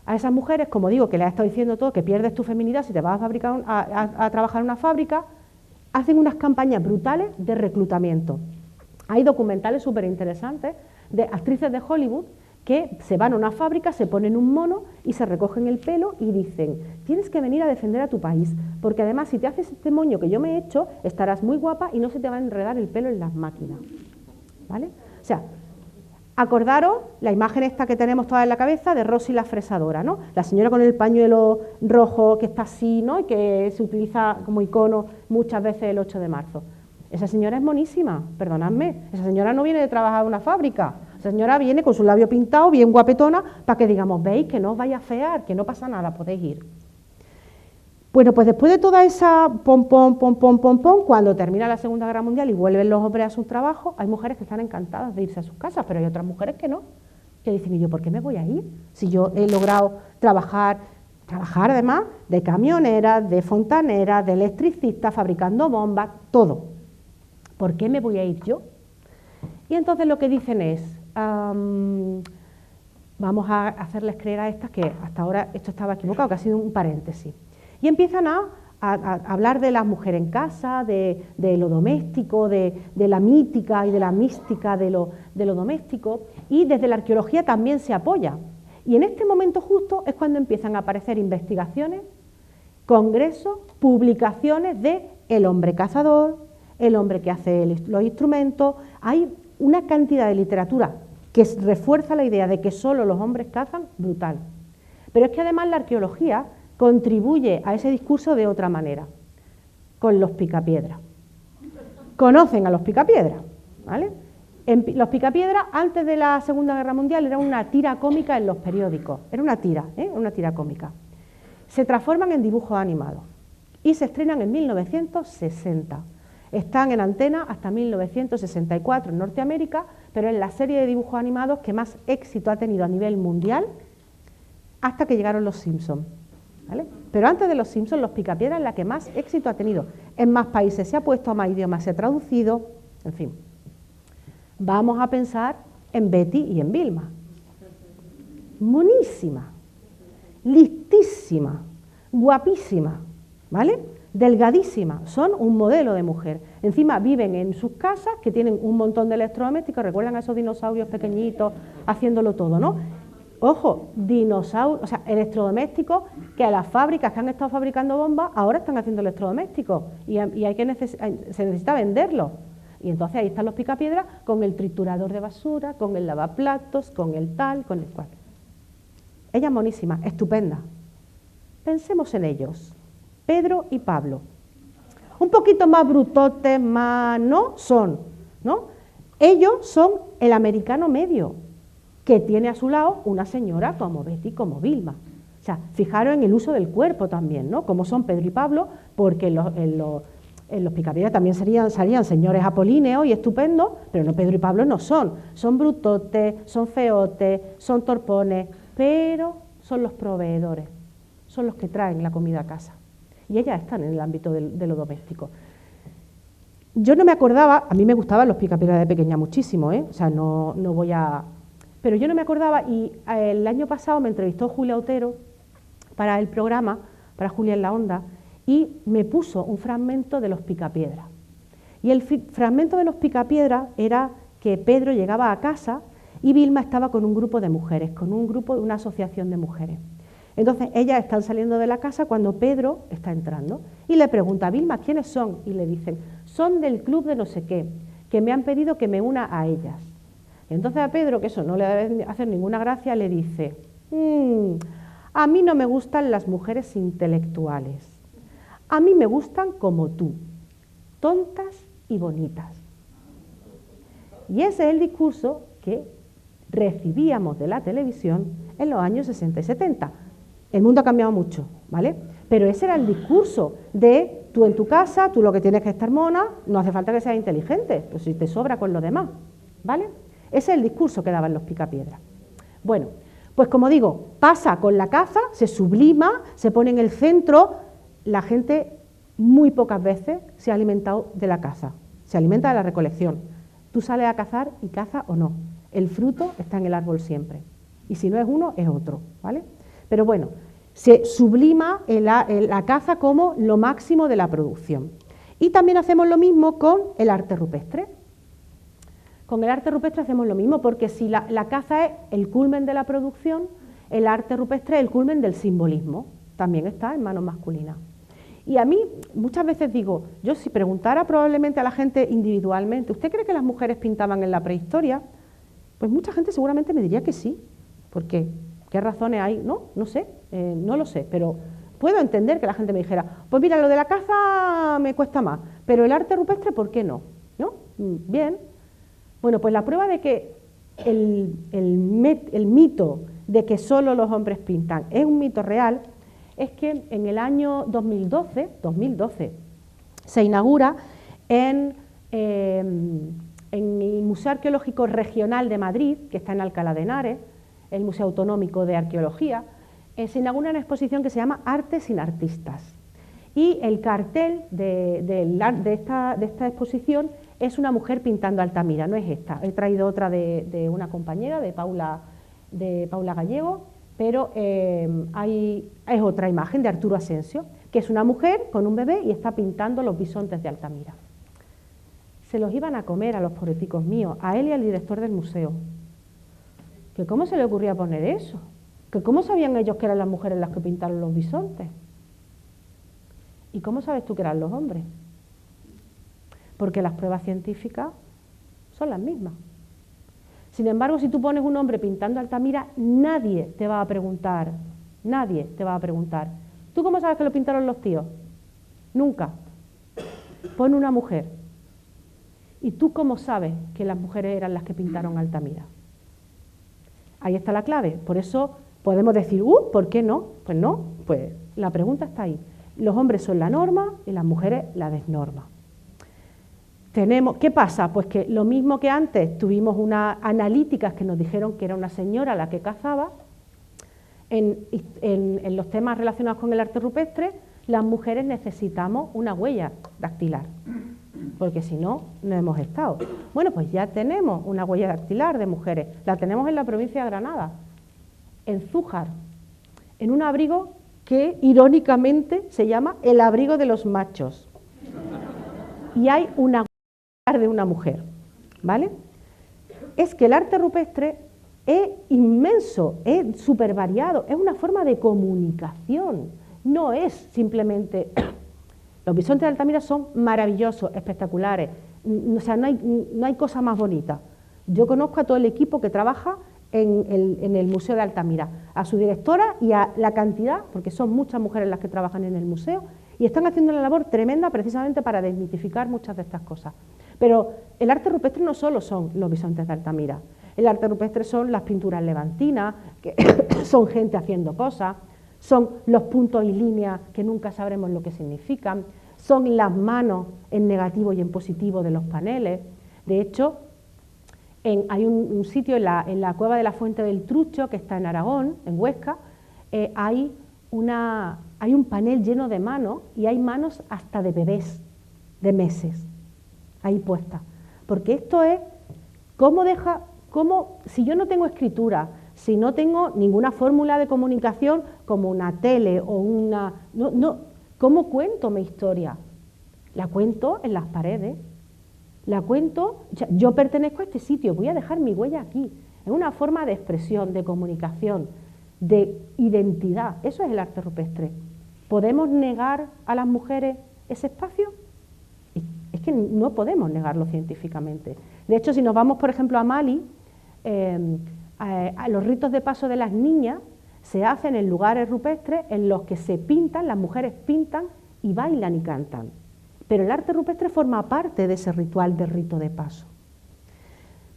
A esas mujeres, como digo, que les he estado diciendo todo, que pierdes tu feminidad si te vas a trabajar en una fábrica, hacen unas campañas brutales de reclutamiento. Hay documentales súper interesantes de actrices de Hollywood que se van a una fábrica, se ponen un mono y se recogen el pelo y dicen, tienes que venir a defender a tu país, porque además si te haces este moño que yo me he hecho, estarás muy guapa y no se te va a enredar el pelo en las máquinas. ¿Vale? O sea, acordaros la imagen esta que tenemos toda en la cabeza de Rosy la fresadora, ¿no? La señora con el pañuelo rojo que está así, ¿no? Y que se utiliza como icono muchas veces el 8 de marzo. esa señora es monísima, perdonadme, esa señora no viene de trabajar en una fábrica, esa señora viene con su labio pintado, bien guapetona, para que digamos, veis, que no os vaya a fear, que no pasa nada, podéis ir. Bueno, pues después de toda esa pom, cuando termina la Segunda Guerra Mundial y vuelven los hombres a sus trabajos, hay mujeres que están encantadas de irse a sus casas, pero hay otras mujeres que no, que dicen, ¿y yo por qué me voy a ir? Si yo he logrado trabajar además de camionera, de fontanera, de electricista, fabricando bombas, todo. ¿Por qué me voy a ir yo? Y entonces lo que dicen es, vamos a hacerles creer a estas que hasta ahora esto estaba equivocado, que ha sido un paréntesis. Y empiezan a hablar de la mujer en casa, de lo doméstico, de la mítica y de la mística de lo doméstico, y desde la arqueología también se apoya. Y en este momento justo es cuando empiezan a aparecer investigaciones, congresos, publicaciones de el hombre cazador, el hombre que hace los instrumentos. Hay una cantidad de literatura que refuerza la idea de que solo los hombres cazan, brutal. Pero es que además la arqueología contribuye a ese discurso de otra manera, con los picapiedras. Conocen a los picapiedras, ¿vale? Los picapiedras, antes de la Segunda Guerra Mundial, era una tira cómica en los periódicos, era una tira cómica. Se transforman en dibujos animados y se estrenan en 1960. Están en antena hasta 1964 en Norteamérica, pero es la serie de dibujos animados que más éxito ha tenido a nivel mundial hasta que llegaron los Simpsons. ¿Vale? Pero antes de los Simpsons, los picapiedras es la que más éxito ha tenido. En más países se ha puesto, a más idiomas se ha traducido, en fin. Vamos a pensar en Betty y en Vilma. Monísima, listísima, guapísima, ¿vale? Delgadísima, son un modelo de mujer. Encima viven en sus casas, que tienen un montón de electrodomésticos, recuerdan a esos dinosaurios pequeñitos haciéndolo todo, ¿no? Ojo, dinosaurios, o sea, electrodomésticos que a las fábricas que han estado fabricando bombas ahora están haciendo electrodomésticos y se necesita venderlos. Y entonces ahí están los picapiedras con el triturador de basura, con el lavaplatos, con el tal, con el cual. Ella es monísima, estupenda. Pensemos en ellos, Pedro y Pablo. Un poquito más brutotes, más no son, ¿no? Ellos son el americano medio, que tiene a su lado una señora como Betty, como Vilma. O sea, fijaros en el uso del cuerpo también, ¿no? Como son Pedro y Pablo, porque en los picapiedras también salían señores apolíneos y estupendos, pero no, Pedro y Pablo no son. Son brutotes, son feotes, son torpones, pero son los proveedores, son los que traen la comida a casa. Y ellas están en el ámbito de lo doméstico. Yo no me acordaba, a mí me gustaban los picapiedras de pequeña muchísimo, ¿eh? O sea, no voy a... Pero yo no me acordaba y el año pasado me entrevistó Julia Otero para el programa, para Julia en la Onda, y me puso un fragmento de los picapiedras. Y el fragmento de los picapiedras era que Pedro llegaba a casa y Vilma estaba con un grupo de mujeres, con un grupo de una asociación de mujeres. Entonces ellas están saliendo de la casa cuando Pedro está entrando y le pregunta a Vilma, ¿quiénes son? Y le dicen, son del club de no sé qué, que me han pedido que me una a ellas. Y entonces a Pedro, que eso no le debe hacer ninguna gracia, le dice, a mí no me gustan las mujeres intelectuales, a mí me gustan como tú, tontas y bonitas. Y ese es el discurso que recibíamos de la televisión en los años 60 y 70. El mundo ha cambiado mucho, ¿vale? Pero ese era el discurso de tú en tu casa, tú lo que tienes que estar mona, no hace falta que seas inteligente, pues si te sobra con lo demás, ¿vale? Ese es el discurso que daban los picapiedras. Bueno, pues como digo, pasa con la caza, se sublima, se pone en el centro. La gente muy pocas veces se ha alimentado de la caza, se alimenta de la recolección. Tú sales a cazar y caza o no, el fruto está en el árbol siempre. Y si no es uno, es otro, ¿vale? Pero bueno, se sublima la caza como lo máximo de la producción. Y también hacemos lo mismo con el arte rupestre. Con el arte rupestre hacemos lo mismo, porque si la caza es el culmen de la producción, el arte rupestre es el culmen del simbolismo, también está en manos masculinas. Y a mí muchas veces digo, yo si preguntara probablemente a la gente individualmente, ¿usted cree que las mujeres pintaban en la prehistoria? Pues mucha gente seguramente me diría que sí, porque ¿qué razones hay? No sé, no lo sé, pero puedo entender que la gente me dijera, pues mira, lo de la caza me cuesta más, Pero el arte rupestre, ¿por qué no? ¿No? Bien. Bueno, pues la prueba de que el mito de que solo los hombres pintan es un mito real es que en el año 2012 se inaugura en el Museo Arqueológico Regional de Madrid, que está en Alcalá de Henares, el Museo Autonómico de Arqueología, se inaugura una exposición que se llama Arte sin artistas. Y el cartel de esta exposición es una mujer pintando Altamira, no es esta. He traído otra de una compañera, de Paula Gallego, pero es otra imagen de Arturo Asensio, que es una mujer con un bebé y está pintando los bisontes de Altamira. Se los iban a comer a los pobrecicos míos, a él y al director del museo. ¿Que cómo se le ocurría poner eso? ¿Que cómo sabían ellos que eran las mujeres las que pintaron los bisontes? ¿Y cómo sabes tú que eran los hombres? Porque las pruebas científicas son las mismas. Sin embargo, si tú pones un hombre pintando Altamira, nadie te va a preguntar, ¿tú cómo sabes que lo pintaron los tíos? Nunca. Pon una mujer. ¿Y tú cómo sabes que las mujeres eran las que pintaron Altamira? Ahí está la clave. Por eso podemos decir, ¿por qué no? Pues no, pues la pregunta está ahí. Los hombres son la norma y las mujeres la desnorma. ¿Qué pasa? Pues que lo mismo que antes tuvimos unas analíticas que nos dijeron que era una señora la que cazaba, en los temas relacionados con el arte rupestre, las mujeres necesitamos una huella dactilar, porque si no, no hemos estado. Bueno, pues ya tenemos una huella dactilar de mujeres, la tenemos en la provincia de Granada, en Zújar, en un abrigo que irónicamente se llama el abrigo de los machos. Y hay una huella de una mujer, ¿vale? Es que el arte rupestre es inmenso, es súper variado, es una forma de comunicación, no es simplemente... Los bisontes de Altamira son maravillosos, espectaculares, o sea, no hay cosa más bonita. Yo conozco a todo el equipo que trabaja en el Museo de Altamira, a su directora y a la cantidad, porque son muchas mujeres las que trabajan en el museo, y están haciendo una labor tremenda precisamente para desmitificar muchas de estas cosas. Pero el arte rupestre no solo son los bisontes de Altamira, el arte rupestre son las pinturas levantinas, que son gente haciendo cosas, son los puntos y líneas que nunca sabremos lo que significan, son las manos en negativo y en positivo de los paneles. De hecho, hay un sitio en la cueva de la Fuente del Trucho, que está en Aragón, en Huesca, hay un panel lleno de manos, y hay manos hasta de bebés, de meses, ahí puestas. Porque esto es, si yo no tengo escritura, si no tengo ninguna fórmula de comunicación como una tele o una... ¿Cómo cuento mi historia? La cuento en las paredes, la cuento... O sea, yo pertenezco a este sitio, voy a dejar mi huella aquí. Es una forma de expresión, de comunicación, de identidad. Eso es el arte rupestre. ¿Podemos negar a las mujeres ese espacio? Es que no podemos negarlo científicamente. De hecho, si nos vamos, por ejemplo, a Mali, a los ritos de paso de las niñas se hacen en lugares rupestres en los que se pintan, las mujeres pintan y bailan y cantan. Pero el arte rupestre forma parte de ese ritual de rito de paso.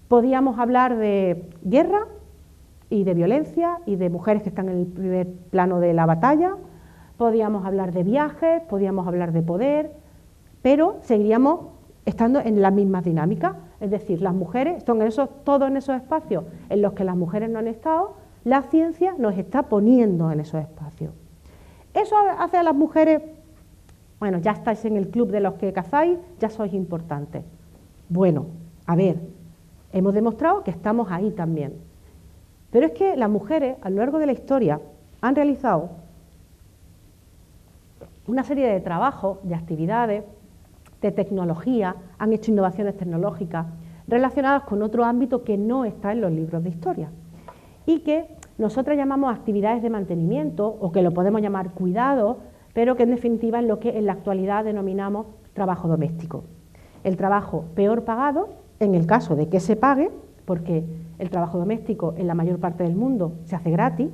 Podíamos hablar de guerra y de violencia y de mujeres que están en el primer plano de la batalla, podíamos hablar de viajes, podíamos hablar de poder, pero seguiríamos estando en las mismas dinámicas. Es decir, las mujeres, todos en esos espacios en los que las mujeres no han estado, la ciencia nos está poniendo en esos espacios. Eso hace a las mujeres, bueno, ya estáis en el club de los que cazáis, ya sois importantes. Bueno, a ver, hemos demostrado que estamos ahí también. Pero es que las mujeres, a lo largo de la historia, han realizado una serie de trabajos, de actividades, de tecnología, han hecho innovaciones tecnológicas relacionadas con otro ámbito que no está en los libros de historia y que nosotras llamamos actividades de mantenimiento, o que lo podemos llamar cuidado, pero que en definitiva es lo que en la actualidad denominamos trabajo doméstico. El trabajo peor pagado, en el caso de que se pague, porque el trabajo doméstico en la mayor parte del mundo se hace gratis,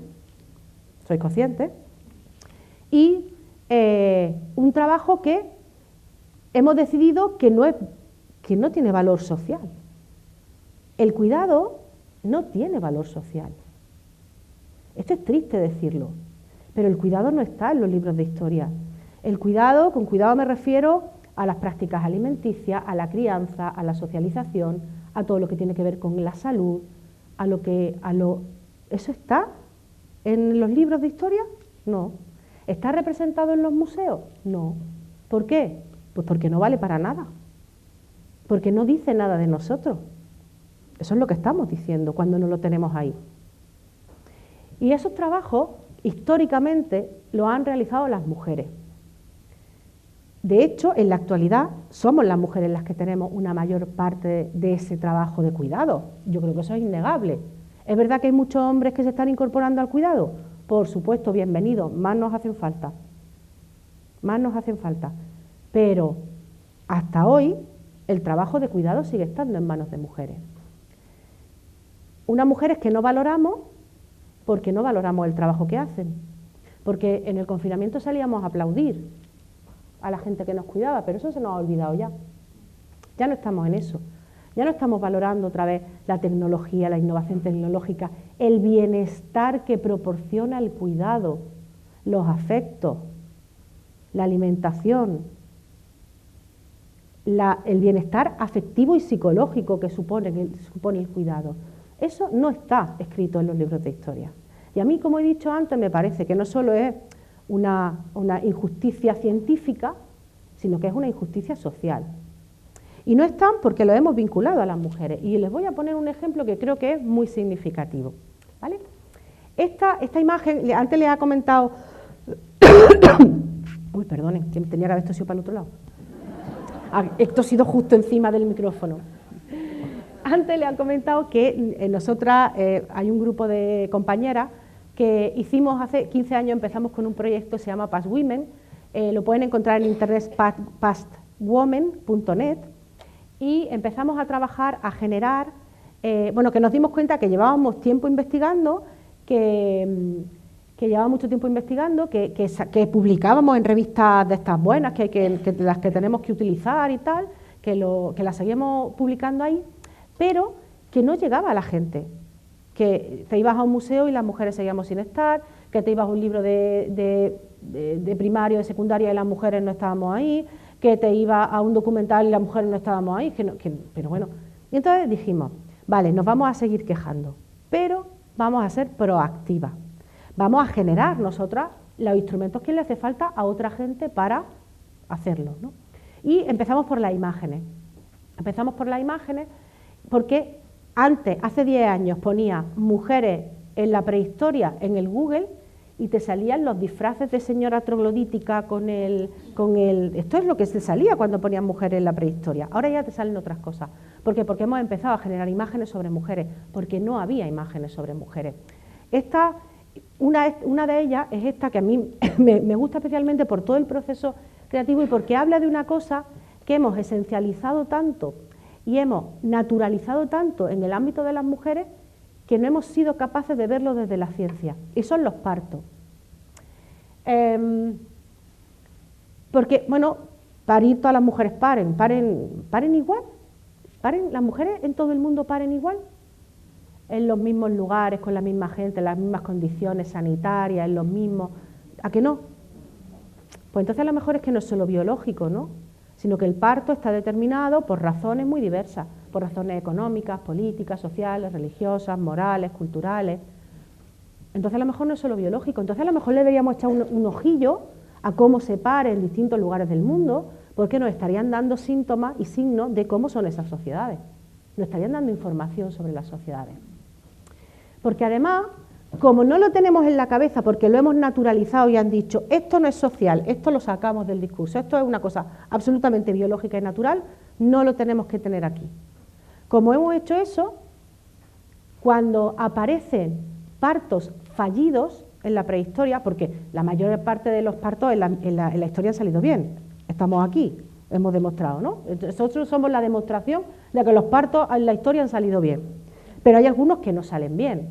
sois conscientes, y un trabajo que hemos decidido que no tiene valor social. El cuidado no tiene valor social. Esto es triste decirlo, pero el cuidado no está en los libros de historia. El cuidado, con cuidado me refiero a las prácticas alimenticias, a la crianza, a la socialización, a todo lo que tiene que ver con la salud, ¿Eso está en los libros de historia? No. ¿Está representado en los museos? No. ¿Por qué? Pues porque no vale para nada, porque no dice nada de nosotros. Eso es lo que estamos diciendo cuando no lo tenemos ahí. Y esos trabajos, históricamente, los han realizado las mujeres. De hecho, en la actualidad, somos las mujeres las que tenemos una mayor parte de ese trabajo de cuidado. Yo creo que eso es innegable. ¿Es verdad que hay muchos hombres que se están incorporando al cuidado? Por supuesto, bienvenidos, más nos hacen falta. Más nos hacen falta. Pero hasta hoy, el trabajo de cuidado sigue estando en manos de mujeres. Unas mujeres que no valoramos porque no valoramos el trabajo que hacen. Porque en el confinamiento salíamos a aplaudir a la gente que nos cuidaba, pero eso se nos ha olvidado ya. Ya no estamos en eso. Ya no estamos valorando otra vez la tecnología, la innovación tecnológica, el bienestar que proporciona el cuidado, los afectos, la alimentación, el bienestar afectivo y psicológico que supone el cuidado. Eso no está escrito en los libros de historia. Y a mí, como he dicho antes, me parece que no solo es una injusticia científica, sino que es una injusticia social. Y no están porque lo hemos vinculado a las mujeres. Y les voy a poner un ejemplo que creo que es muy significativo, ¿vale? Esta imagen, antes les ha comentado... Uy, perdonen, que tenía que haber tosido para el otro lado. He tosido justo encima del micrófono. Antes les ha comentado que nosotras, hay un grupo de compañeras que hicimos hace 15 años, empezamos con un proyecto, se llama Past Women, lo pueden encontrar en internet, pastwomen.net, y empezamos a trabajar, a generar, que nos dimos cuenta que llevábamos tiempo investigando, que llevaba mucho tiempo investigando, que publicábamos en revistas de estas buenas, que las que tenemos que utilizar y tal, que las seguíamos publicando ahí, pero que no llegaba a la gente, que te ibas a un museo y las mujeres seguíamos sin estar, que te ibas a un libro de primario, de secundaria y las mujeres no estábamos ahí, que te ibas a un documental y las mujeres no estábamos ahí, pero bueno. Y entonces dijimos, vale, nos vamos a seguir quejando, pero vamos a ser proactivas. Vamos a generar nosotras los instrumentos que le hace falta a otra gente para hacerlo, ¿no? Y empezamos por las imágenes. Empezamos por las imágenes porque antes, hace 10 años, ponía mujeres en la prehistoria en el Google y te salían los disfraces de señora troglodítica con el... Esto es lo que se salía cuando ponían mujeres en la prehistoria. Ahora ya te salen otras cosas. ¿Por qué? Porque hemos empezado a generar imágenes sobre mujeres, porque no había imágenes sobre mujeres. Una de ellas es esta que a mí me gusta especialmente por todo el proceso creativo y porque habla de una cosa que hemos esencializado tanto y hemos naturalizado tanto en el ámbito de las mujeres que no hemos sido capaces de verlo desde la ciencia, y son los partos. Porque, parir, todas las mujeres paren igual, las mujeres en todo el mundo paren igual, en los mismos lugares, con la misma gente, en las mismas condiciones sanitarias, en los mismos... ¿A qué no? Pues entonces a lo mejor es que no es solo biológico, ¿no? Sino que el parto está determinado por razones muy diversas, por razones económicas, políticas, sociales, religiosas, morales, culturales. Entonces a lo mejor no es solo biológico, entonces a lo mejor le deberíamos echar un ojillo a cómo se pare en distintos lugares del mundo, porque nos estarían dando síntomas y signos de cómo son esas sociedades, nos estarían dando información sobre las sociedades. Porque además, como no lo tenemos en la cabeza, porque lo hemos naturalizado y han dicho, esto no es social, esto lo sacamos del discurso, esto es una cosa absolutamente biológica y natural, no lo tenemos que tener aquí. Como hemos hecho eso, cuando aparecen partos fallidos en la prehistoria, porque la mayor parte de los partos en la historia han salido bien, estamos aquí, hemos demostrado, ¿no? Nosotros somos la demostración de que los partos en la historia han salido bien, pero hay algunos que no salen bien.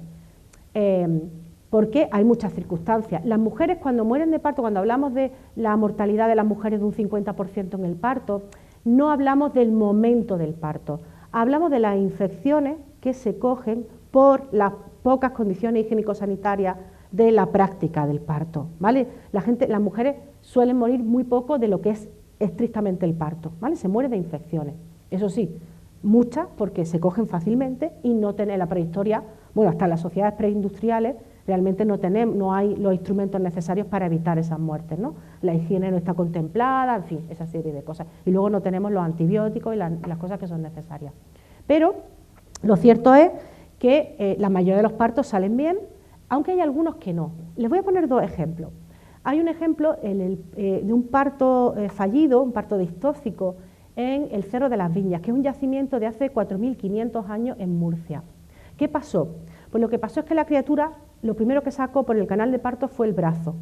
porque hay muchas circunstancias. Las mujeres cuando mueren de parto, cuando hablamos de la mortalidad de las mujeres de un 50% en el parto, no hablamos del momento del parto, hablamos de las infecciones que se cogen por las pocas condiciones higiénico-sanitarias de la práctica del parto, ¿vale? Las mujeres suelen morir muy poco de lo que es estrictamente el parto, ¿vale? Se muere de infecciones, eso sí, muchas porque se cogen fácilmente y no tiene la prehistoria, bueno, hasta en las sociedades preindustriales realmente no hay los instrumentos necesarios para evitar esas muertes, ¿no? La higiene no está contemplada, en fin, esa serie de cosas. Y luego no tenemos los antibióticos y las cosas que son necesarias. Pero lo cierto es que la mayoría de los partos salen bien, aunque hay algunos que no. Les voy a poner dos ejemplos. Hay un ejemplo de un parto fallido, un parto distóxico, en el Cerro de las Viñas, que es un yacimiento de hace 4.500 años en Murcia. ¿Qué pasó? Pues lo que pasó es que la criatura, lo primero que sacó por el canal de parto fue el brazo.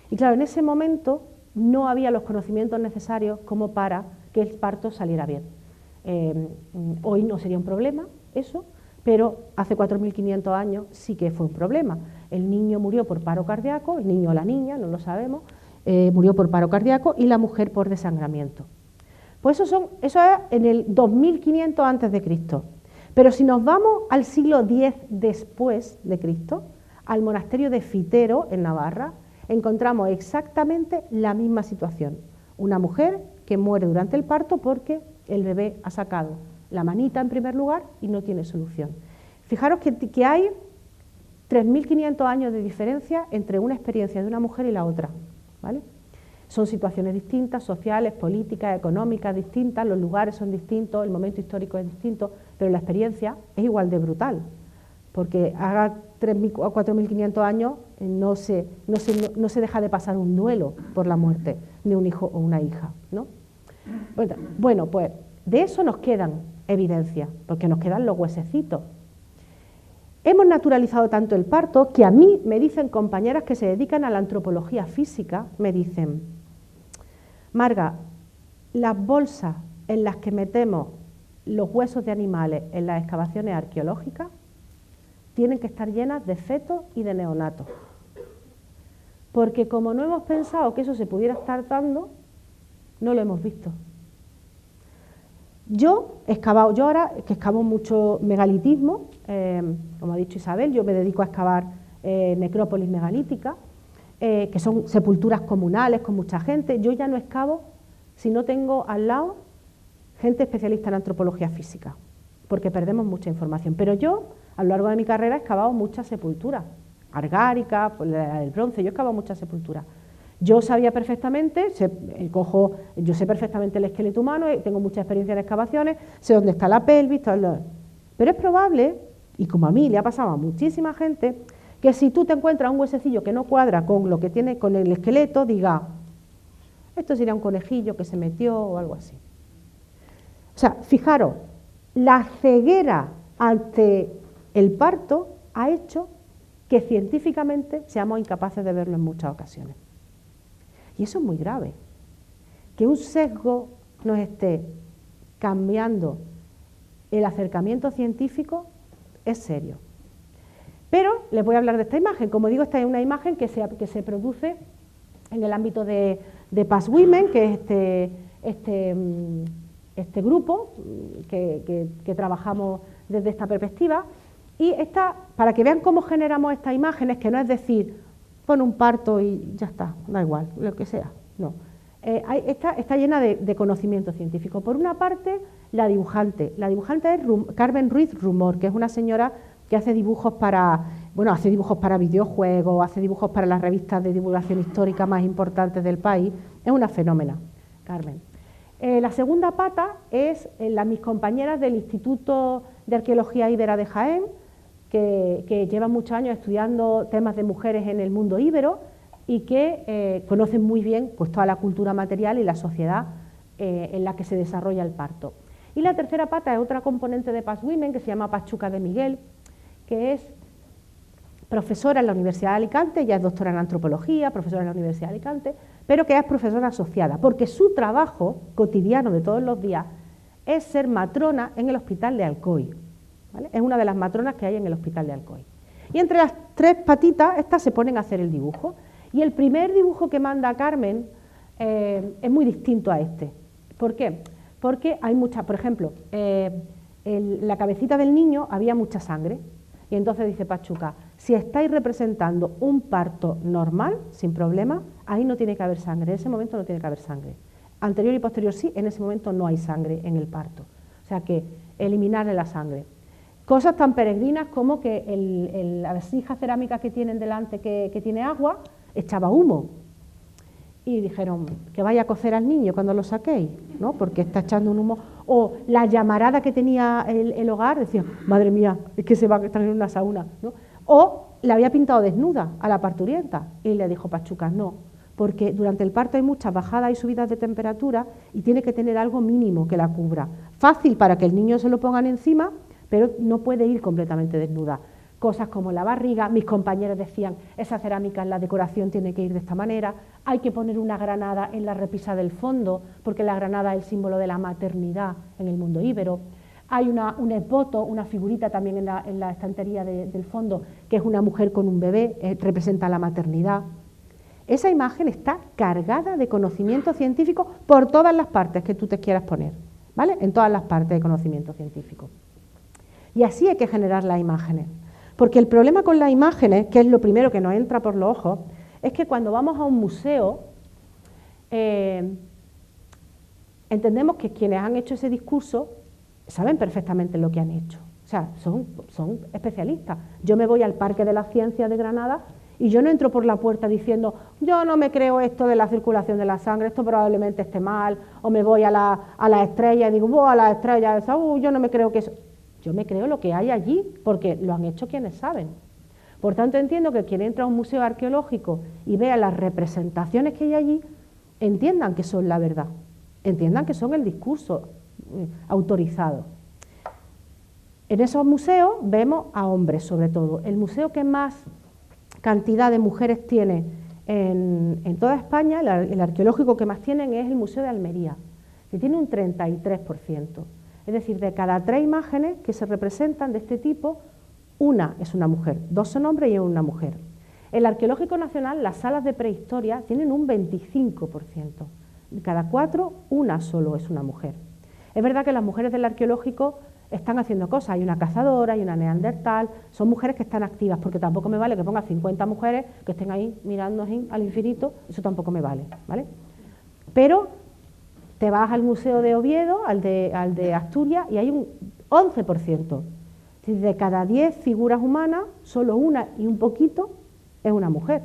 Y claro, en ese momento no había los conocimientos necesarios como para que el parto saliera bien. Hoy no sería un problema eso, pero hace 4.500 años sí que fue un problema. El niño murió por paro cardíaco, el niño o la niña, no lo sabemos, murió por paro cardíaco y la mujer por desangramiento. Pues eso es en el 2500 antes de Cristo. Pero si nos vamos al siglo X después de Cristo, al monasterio de Fitero, en Navarra, encontramos exactamente la misma situación. Una mujer que muere durante el parto porque el bebé ha sacado la manita en primer lugar y no tiene solución. Fijaros que hay 3.500 años de diferencia entre una experiencia de una mujer y la otra, ¿vale? Son situaciones distintas, sociales, políticas, económicas distintas, los lugares son distintos, el momento histórico es distinto, pero la experiencia es igual de brutal, porque haga 3.000 o 4.500 años no se deja de pasar un duelo por la muerte de un hijo o una hija, ¿no? Bueno, pues de eso nos quedan evidencias, porque nos quedan los huesecitos. Hemos naturalizado tanto el parto que a mí me dicen compañeras que se dedican a la antropología física, me dicen: Marga, las bolsas en las que metemos los huesos de animales en las excavaciones arqueológicas tienen que estar llenas de fetos y de neonatos, porque como no hemos pensado que eso se pudiera estar dando, no lo hemos visto. Yo ahora que excavo mucho megalitismo, como ha dicho Isabel, yo me dedico a excavar necrópolis megalíticas, que son sepulturas comunales con mucha gente. Yo ya no excavo si no tengo al lado gente especialista en antropología física, porque perdemos mucha información. Pero yo, a lo largo de mi carrera, he excavado muchas sepulturas, argáricas, la del bronce, yo he excavado muchas sepulturas. Yo sabía perfectamente, yo sé perfectamente el esqueleto humano, tengo mucha experiencia en excavaciones, sé dónde está la pelvis, pero es probable, y como a mí le ha pasado a muchísima gente, que si tú te encuentras un huesecillo que no cuadra con lo que tiene con el esqueleto, diga, esto sería un conejillo que se metió o algo así. O sea, fijaros, la ceguera ante el parto ha hecho que científicamente seamos incapaces de verlo en muchas ocasiones. Y eso es muy grave, que un sesgo nos esté cambiando el acercamiento científico es serio. Pero les voy a hablar de esta imagen. Como digo, esta es una imagen que se produce en el ámbito de Past Women, que es este grupo que trabajamos desde esta perspectiva. Y para que vean cómo generamos estas imágenes, que no es decir, pon un parto y ya está, da igual, lo que sea, no. Está llena de conocimiento científico. Por una parte, la dibujante es Carmen Ruiz Rumor, que es una señora que hace dibujos para videojuegos, hace dibujos para las revistas de divulgación histórica más importantes del país. Es una fenómena, Carmen. La segunda pata es mis compañeras del Instituto de Arqueología Íbera de Jaén, que llevan muchos años estudiando temas de mujeres en el mundo íbero y que conocen muy bien pues, toda la cultura material y la sociedad en la que se desarrolla el parto. Y la tercera pata es otra componente de Past Women que se llama Pachuca de Miguel, que es profesora en la Universidad de Alicante, ella es doctora en antropología, profesora en la Universidad de Alicante, pero que es profesora asociada, porque su trabajo cotidiano de todos los días es ser matrona en el Hospital de Alcoy. ¿Vale? Es una de las matronas que hay en el Hospital de Alcoy. Y entre las tres patitas, estas se ponen a hacer el dibujo. Y el primer dibujo que manda Carmen es muy distinto a este. ¿Por qué? Porque hay mucha, por ejemplo, en la cabecita del niño había mucha sangre. Y entonces dice Pachuca, si estáis representando un parto normal, sin problema, ahí no tiene que haber sangre, en ese momento no tiene que haber sangre. Anterior y posterior sí, en ese momento no hay sangre en el parto. O sea que eliminarle la sangre. Cosas tan peregrinas como que la vasija cerámica que tienen delante, que tiene agua, echaba humo. Y dijeron, que vaya a cocer al niño cuando lo saquéis, ¿no? Porque está echando un humo. O la llamarada que tenía el hogar, decían, madre mía, es que se va a estar en una sauna, ¿no? O la había pintado desnuda a la parturienta. Y le dijo Pachuca, no, porque durante el parto hay muchas bajadas y subidas de temperatura y tiene que tener algo mínimo que la cubra. Fácil para que el niño se lo pongan encima, pero no puede ir completamente desnuda. Cosas como la barriga, mis compañeros decían, esa cerámica en la decoración tiene que ir de esta manera, hay que poner una granada en la repisa del fondo, porque la granada es el símbolo de la maternidad en el mundo íbero. Hay un esboto, una figurita también en la estantería del fondo, que es una mujer con un bebé, representa la maternidad. Esa imagen está cargada de conocimiento científico por todas las partes que tú te quieras poner, ¿vale? En todas las partes de conocimiento científico. Y así hay que generar las imágenes. Porque el problema con las imágenes, que es lo primero que nos entra por los ojos, es que cuando vamos a un museo, entendemos que quienes han hecho ese discurso saben perfectamente lo que han hecho. O sea, son especialistas. Yo me voy al Parque de la Ciencia de Granada y yo no entro por la puerta diciendo, yo no me creo esto de la circulación de la sangre, esto probablemente esté mal, o me voy a la estrella y digo, a la estrella esa, yo no me creo que eso... Yo me creo lo que hay allí, porque lo han hecho quienes saben. Por tanto, entiendo que quien entra a un museo arqueológico y vea las representaciones que hay allí, entiendan que son la verdad, entiendan que son el discurso autorizado. En esos museos vemos a hombres, sobre todo. El museo que más cantidad de mujeres tiene en toda España, el arqueológico que más tienen es el Museo de Almería, que tiene un 33%. Es decir, de cada 3 imágenes que se representan de este tipo, una es una mujer, 2 son hombres y una mujer. El Arqueológico Nacional, las salas de prehistoria tienen un 25%. De cada 4, una solo es una mujer. Es verdad que las mujeres del arqueológico están haciendo cosas, hay una cazadora, hay una neandertal, son mujeres que están activas, porque tampoco me vale que ponga 50 mujeres que estén ahí mirando al infinito, eso tampoco me vale, ¿vale? Pero te vas al Museo de Oviedo, al de Asturias, y hay un 11%. De cada 10 figuras humanas, solo una y un poquito es una mujer.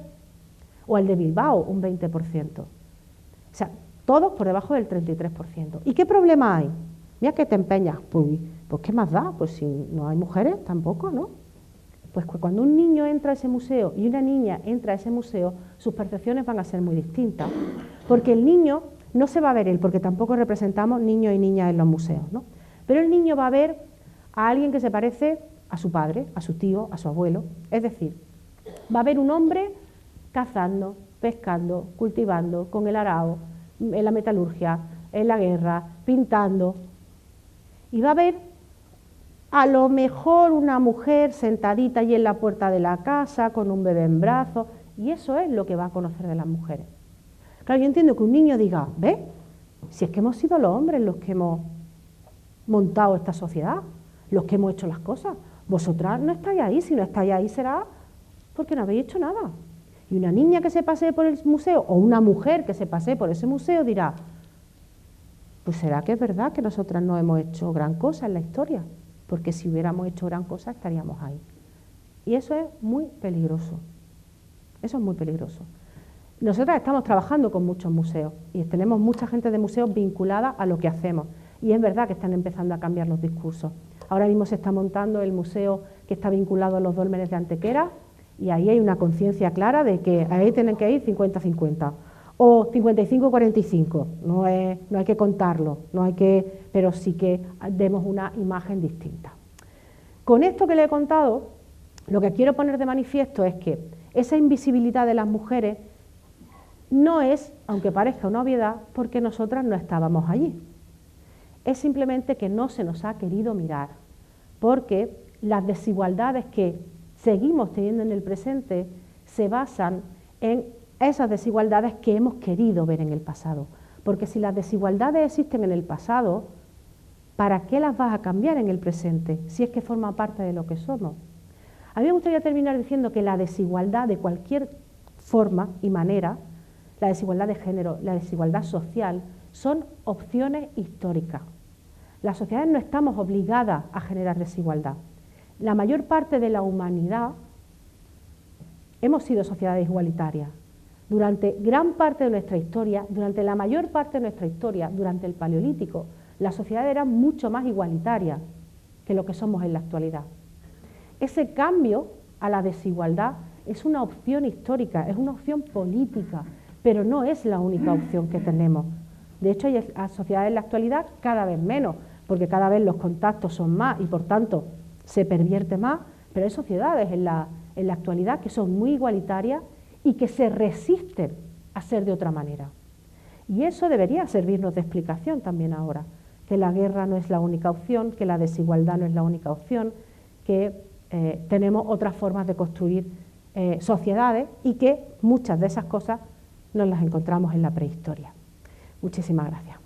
O el de Bilbao, un 20%. O sea, todos por debajo del 33%. ¿Y qué problema hay? Mira que te empeñas. Pues ¿qué más da? Pues si no hay mujeres, tampoco, ¿no? Pues cuando un niño entra a ese museo y una niña entra a ese museo, sus percepciones van a ser muy distintas. Porque el niño no se va a ver él, porque tampoco representamos niños y niñas en los museos, ¿no? Pero el niño va a ver a alguien que se parece a su padre, a su tío, a su abuelo. Es decir, va a ver un hombre cazando, pescando, cultivando, con el arao, en la metalurgia, en la guerra, pintando. Y va a ver a lo mejor una mujer sentadita allí en la puerta de la casa, con un bebé en brazos, y eso es lo que va a conocer de las mujeres. Claro, yo entiendo que un niño diga, ¿ves? Si es que hemos sido los hombres los que hemos montado esta sociedad, los que hemos hecho las cosas. Vosotras no estáis ahí, si no estáis ahí será porque no habéis hecho nada. Y una niña que se pasee por el museo, o una mujer que se pasee por ese museo dirá, pues será que es verdad que nosotras no hemos hecho gran cosa en la historia, porque si hubiéramos hecho gran cosa estaríamos ahí. Y eso es muy peligroso, eso es muy peligroso. Nosotras estamos trabajando con muchos museos y tenemos mucha gente de museos vinculada a lo que hacemos. Y es verdad que están empezando a cambiar los discursos. Ahora mismo se está montando el museo que está vinculado a los dólmenes de Antequera y ahí hay una conciencia clara de que ahí tienen que ir 50-50 o 55-45. No hay que contarlo, pero sí que demos una imagen distinta. Con esto que le he contado, lo que quiero poner de manifiesto es que esa invisibilidad de las mujeres no es, aunque parezca una obviedad, porque nosotras no estábamos allí. Es simplemente que no se nos ha querido mirar, porque las desigualdades que seguimos teniendo en el presente se basan en esas desigualdades que hemos querido ver en el pasado. Porque si las desigualdades existen en el pasado, ¿para qué las vas a cambiar en el presente si es que forma parte de lo que somos? A mí me gustaría terminar diciendo que la desigualdad de cualquier forma y manera, la desigualdad de género, la desigualdad social, son opciones históricas. Las sociedades no estamos obligadas a generar desigualdad. La mayor parte de la humanidad hemos sido sociedades igualitarias. Durante gran parte de nuestra historia, durante la mayor parte de nuestra historia, durante el Paleolítico, las sociedades eran mucho más igualitarias que lo que somos en la actualidad. Ese cambio a la desigualdad es una opción histórica, es una opción política, pero no es la única opción que tenemos. De hecho, hay sociedades en la actualidad cada vez menos, porque cada vez los contactos son más y por tanto se pervierte más, pero hay sociedades en la actualidad que son muy igualitarias y que se resisten a ser de otra manera. Y eso debería servirnos de explicación también ahora, que la guerra no es la única opción, que la desigualdad no es la única opción, que tenemos otras formas de construir sociedades y que muchas de esas cosas nos las encontramos en la prehistoria. Muchísimas gracias.